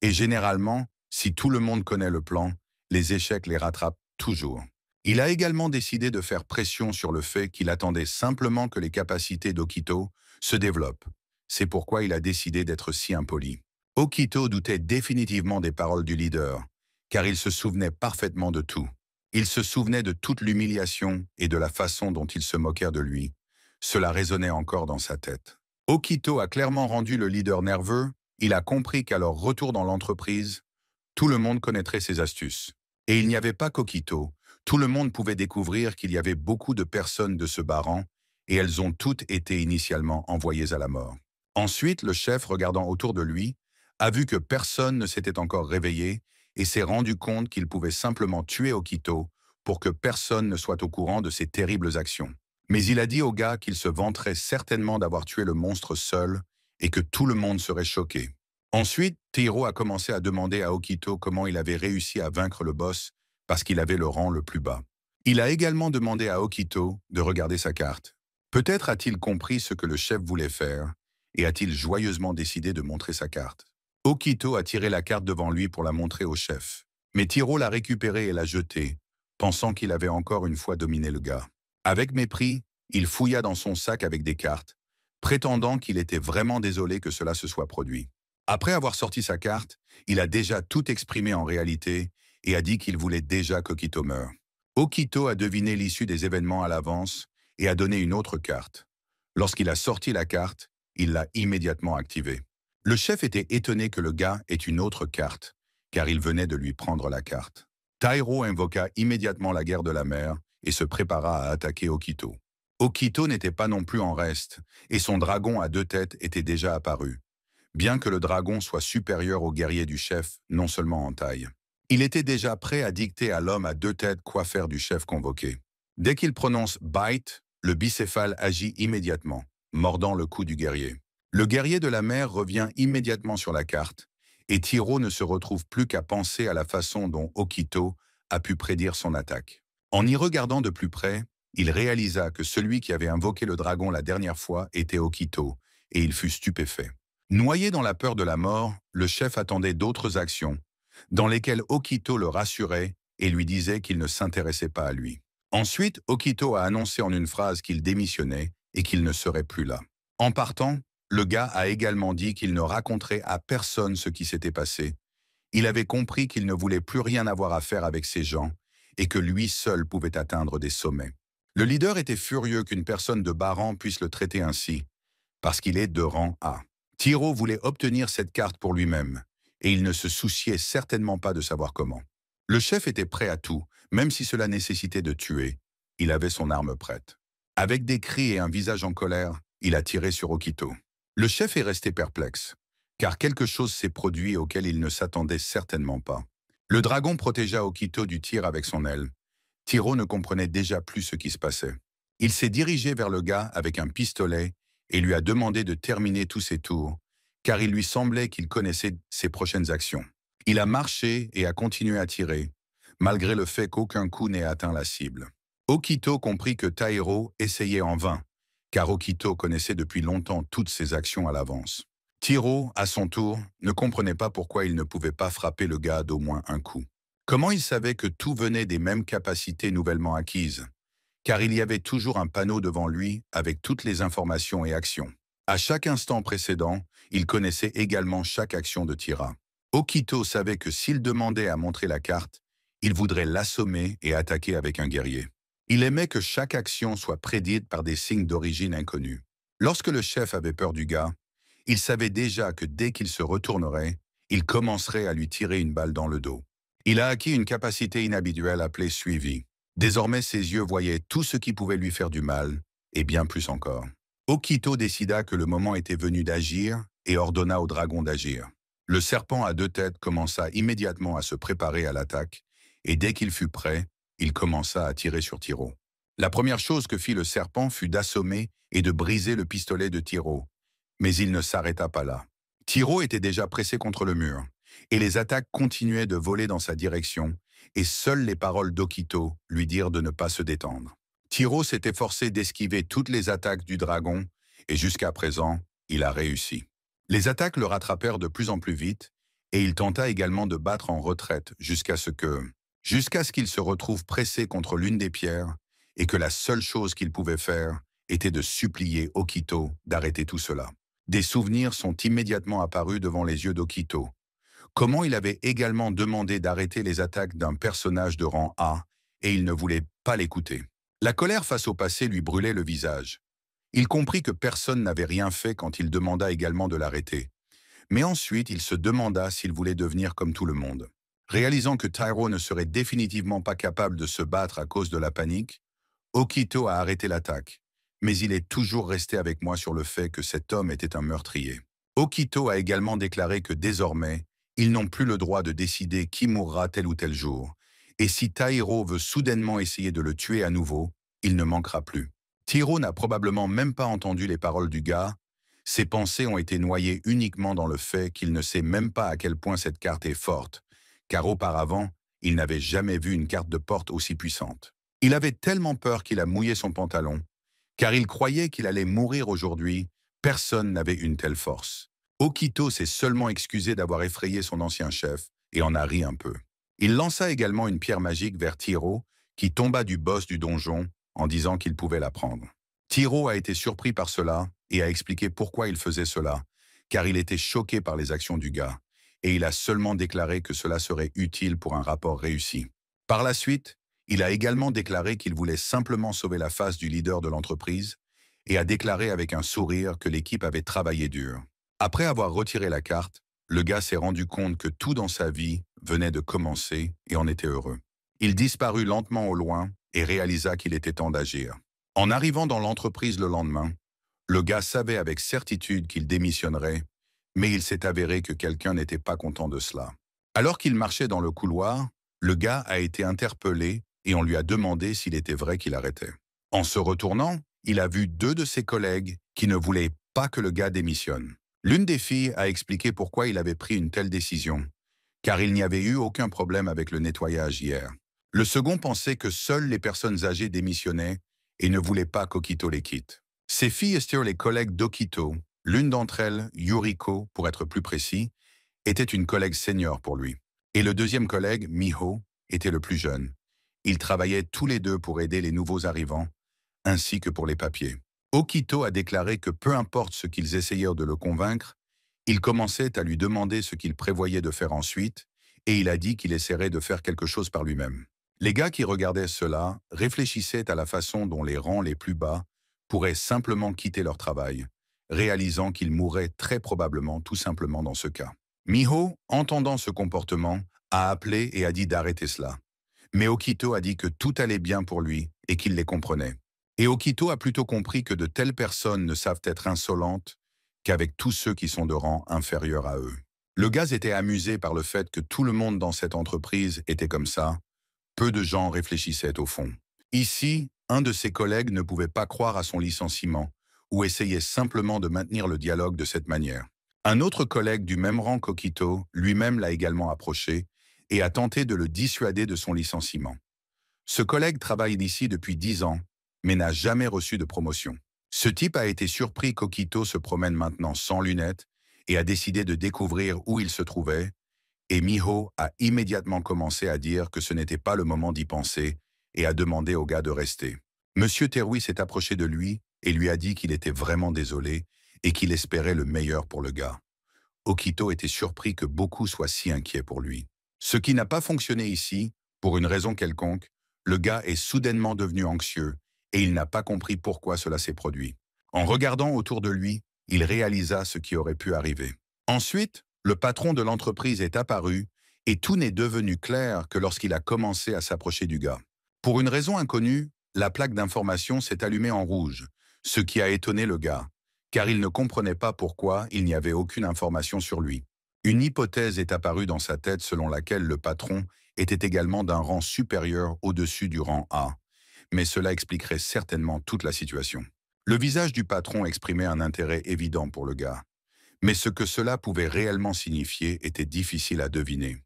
Et généralement, si tout le monde connaît le plan, les échecs les rattrapent toujours. Il a également décidé de faire pression sur le fait qu'il attendait simplement que les capacités d'Okito se développent. C'est pourquoi il a décidé d'être si impoli. Okito doutait définitivement des paroles du leader, car il se souvenait parfaitement de tout. Il se souvenait de toute l'humiliation et de la façon dont ils se moquèrent de lui. Cela résonnait encore dans sa tête. Okito a clairement rendu le leader nerveux. Il a compris qu'à leur retour dans l'entreprise, tout le monde connaîtrait ses astuces. Et il n'y avait pas qu'Okito. Tout le monde pouvait découvrir qu'il y avait beaucoup de personnes de ce baran, et elles ont toutes été initialement envoyées à la mort. Ensuite, le chef, regardant autour de lui, a vu que personne ne s'était encore réveillé et s'est rendu compte qu'il pouvait simplement tuer Okito pour que personne ne soit au courant de ses terribles actions. Mais il a dit au gars qu'il se vanterait certainement d'avoir tué le monstre seul et que tout le monde serait choqué. Ensuite, Teiro a commencé à demander à Okito comment il avait réussi à vaincre le boss parce qu'il avait le rang le plus bas. Il a également demandé à Okito de regarder sa carte. Peut-être a-t-il compris ce que le chef voulait faire et a-t-il joyeusement décidé de montrer sa carte. Okito a tiré la carte devant lui pour la montrer au chef. Mais Teiro l'a récupérée et l'a jetée, pensant qu'il avait encore une fois dominé le gars. Avec mépris, il fouilla dans son sac avec des cartes, prétendant qu'il était vraiment désolé que cela se soit produit. Après avoir sorti sa carte, il a déjà tout exprimé en réalité et a dit qu'il voulait déjà qu'Okito meure. Okito a deviné l'issue des événements à l'avance et a donné une autre carte. Lorsqu'il a sorti la carte, il l'a immédiatement activée. Le chef était étonné que le gars ait une autre carte, car il venait de lui prendre la carte. Tairo invoqua immédiatement la guerre de la mer et se prépara à attaquer Okito. Okito n'était pas non plus en reste, et son dragon à 2 têtes était déjà apparu, bien que le dragon soit supérieur au guerrier du chef, non seulement en taille. Il était déjà prêt à dicter à l'homme à 2 têtes quoi faire du chef convoqué. Dès qu'il prononce « bite », le bicéphale agit immédiatement, mordant le cou du guerrier. Le guerrier de la mer revient immédiatement sur la carte, et Tiro ne se retrouve plus qu'à penser à la façon dont Okito a pu prédire son attaque. En y regardant de plus près, il réalisa que celui qui avait invoqué le dragon la dernière fois était Okito, et il fut stupéfait. Noyé dans la peur de la mort, le chef attendait d'autres actions, dans lesquelles Okito le rassurait et lui disait qu'il ne s'intéressait pas à lui. Ensuite, Okito a annoncé en une phrase qu'il démissionnait et qu'il ne serait plus là. En partant, le gars a également dit qu'il ne raconterait à personne ce qui s'était passé. Il avait compris qu'il ne voulait plus rien avoir à faire avec ces gens et que lui seul pouvait atteindre des sommets. Le leader était furieux qu'une personne de bas rang puisse le traiter ainsi, parce qu'il est de rang A. Tiro voulait obtenir cette carte pour lui-même, et il ne se souciait certainement pas de savoir comment. Le chef était prêt à tout, même si cela nécessitait de tuer. Il avait son arme prête. Avec des cris et un visage en colère, il a tiré sur Okito. Le chef est resté perplexe, car quelque chose s'est produit auquel il ne s'attendait certainement pas. Le dragon protégea Okito du tir avec son aile. Tiro ne comprenait déjà plus ce qui se passait. Il s'est dirigé vers le gars avec un pistolet et lui a demandé de terminer tous ses tours, car il lui semblait qu'il connaissait ses prochaines actions. Il a marché et a continué à tirer, malgré le fait qu'aucun coup n'ait atteint la cible. Okito comprit que Tairo essayait en vain, car Okito connaissait depuis longtemps toutes ses actions à l'avance. Tiro, à son tour, ne comprenait pas pourquoi il ne pouvait pas frapper le gars d'au moins un coup. Comment il savait que tout venait des mêmes capacités nouvellement acquises? Car il y avait toujours un panneau devant lui avec toutes les informations et actions. À chaque instant précédent, il connaissait également chaque action de Tira. Okito savait que s'il demandait à montrer la carte, il voudrait l'assommer et attaquer avec un guerrier. Il aimait que chaque action soit prédite par des signes d'origine inconnus. Lorsque le chef avait peur du gars, il savait déjà que dès qu'il se retournerait, il commencerait à lui tirer une balle dans le dos. Il a acquis une capacité inhabituelle appelée suivi. Désormais, ses yeux voyaient tout ce qui pouvait lui faire du mal, et bien plus encore. Okito décida que le moment était venu d'agir et ordonna au dragon d'agir. Le serpent à 2 têtes commença immédiatement à se préparer à l'attaque, et dès qu'il fut prêt, il commença à tirer sur Tiro. La première chose que fit le serpent fut d'assommer et de briser le pistolet de Tiro. Mais il ne s'arrêta pas là. Tiro était déjà pressé contre le mur, et les attaques continuaient de voler dans sa direction, et seules les paroles d'Okito lui dirent de ne pas se détendre. Tiro s'était forcé d'esquiver toutes les attaques du dragon, et jusqu'à présent, il a réussi. Les attaques le rattrapèrent de plus en plus vite, et il tenta également de battre en retraite jusqu'à ce qu'il se retrouve pressé contre l'une des pierres, et que la seule chose qu'il pouvait faire était de supplier Okito d'arrêter tout cela. Des souvenirs sont immédiatement apparus devant les yeux d'Okito. Comment il avait également demandé d'arrêter les attaques d'un personnage de rang A, et il ne voulait pas l'écouter. La colère face au passé lui brûlait le visage. Il comprit que personne n'avait rien fait quand il demanda également de l'arrêter. Mais ensuite, il se demanda s'il voulait devenir comme tout le monde. Réalisant que Tairo ne serait définitivement pas capable de se battre à cause de la panique, Okito a arrêté l'attaque, mais il est toujours resté avec moi sur le fait que cet homme était un meurtrier. Okito a également déclaré que désormais, ils n'ont plus le droit de décider qui mourra tel ou tel jour, et si Tairo veut soudainement essayer de le tuer à nouveau, il ne manquera plus. Tiro n'a probablement même pas entendu les paroles du gars. Ses pensées ont été noyées uniquement dans le fait qu'il ne sait même pas à quel point cette carte est forte, car auparavant, il n'avait jamais vu une carte de porte aussi puissante. Il avait tellement peur qu'il a mouillé son pantalon, car il croyait qu'il allait mourir aujourd'hui. Personne n'avait une telle force. Okito s'est seulement excusé d'avoir effrayé son ancien chef et en a ri un peu. Il lança également une pierre magique vers Tiro, qui tomba du boss du donjon en disant qu'il pouvait la prendre. Tiro a été surpris par cela et a expliqué pourquoi il faisait cela, car il était choqué par les actions du gars, et il a seulement déclaré que cela serait utile pour un rapport réussi. Par la suite, il a également déclaré qu'il voulait simplement sauver la face du leader de l'entreprise et a déclaré avec un sourire que l'équipe avait travaillé dur. Après avoir retiré la carte, le gars s'est rendu compte que tout dans sa vie venait de commencer et en était heureux. Il disparut lentement au loin et réalisa qu'il était temps d'agir. En arrivant dans l'entreprise le lendemain, le gars savait avec certitude qu'il démissionnerait, mais il s'est avéré que quelqu'un n'était pas content de cela. Alors qu'il marchait dans le couloir, le gars a été interpellé et on lui a demandé s'il était vrai qu'il arrêtait. En se retournant, il a vu deux de ses collègues qui ne voulaient pas que le gars démissionne. L'une des filles a expliqué pourquoi il avait pris une telle décision, car il n'y avait eu aucun problème avec le nettoyage hier. Le second pensait que seules les personnes âgées démissionnaient et ne voulait pas qu'Okito les quitte. Ces filles étaient les collègues d'Okito. L'une d'entre elles, Yuriko, pour être plus précis, était une collègue senior pour lui. Et le deuxième collègue, Miho, était le plus jeune. Ils travaillaient tous les deux pour aider les nouveaux arrivants, ainsi que pour les papiers. Okito a déclaré que peu importe ce qu'ils essayèrent de le convaincre, il commençait à lui demander ce qu'il prévoyait de faire ensuite, et il a dit qu'il essaierait de faire quelque chose par lui-même. Les gars qui regardaient cela réfléchissaient à la façon dont les rangs les plus bas pourraient simplement quitter leur travail, réalisant qu'ils mourraient très probablement tout simplement dans ce cas. Miho, entendant ce comportement, a appelé et a dit d'arrêter cela. Mais Okito a dit que tout allait bien pour lui et qu'il les comprenait. Et Okito a plutôt compris que de telles personnes ne savent être insolentes qu'avec tous ceux qui sont de rang inférieur à eux. Le gars était amusé par le fait que tout le monde dans cette entreprise était comme ça. Peu de gens réfléchissaient au fond. Ici, un de ses collègues ne pouvait pas croire à son licenciement ou essayait simplement de maintenir le dialogue de cette manière. Un autre collègue du même rang qu'Okito lui-même l'a également approché et a tenté de le dissuader de son licenciement. Ce collègue travaille ici depuis 10 ans, mais n'a jamais reçu de promotion. Ce type a été surpris qu'Okito se promène maintenant sans lunettes et a décidé de découvrir où il se trouvait, et Miho a immédiatement commencé à dire que ce n'était pas le moment d'y penser et a demandé au gars de rester. Monsieur Terui s'est approché de lui et lui a dit qu'il était vraiment désolé et qu'il espérait le meilleur pour le gars. Okito était surpris que beaucoup soient si inquiets pour lui. Ce qui n'a pas fonctionné ici, pour une raison quelconque, le gars est soudainement devenu anxieux et il n'a pas compris pourquoi cela s'est produit. En regardant autour de lui, il réalisa ce qui aurait pu arriver. Ensuite, le patron de l'entreprise est apparu et tout n'est devenu clair que lorsqu'il a commencé à s'approcher du gars. Pour une raison inconnue, la plaque d'information s'est allumée en rouge, ce qui a étonné le gars, car il ne comprenait pas pourquoi il n'y avait aucune information sur lui. Une hypothèse est apparue dans sa tête selon laquelle le patron était également d'un rang supérieur au-dessus du rang A, mais cela expliquerait certainement toute la situation. Le visage du patron exprimait un intérêt évident pour le gars, mais ce que cela pouvait réellement signifier était difficile à deviner.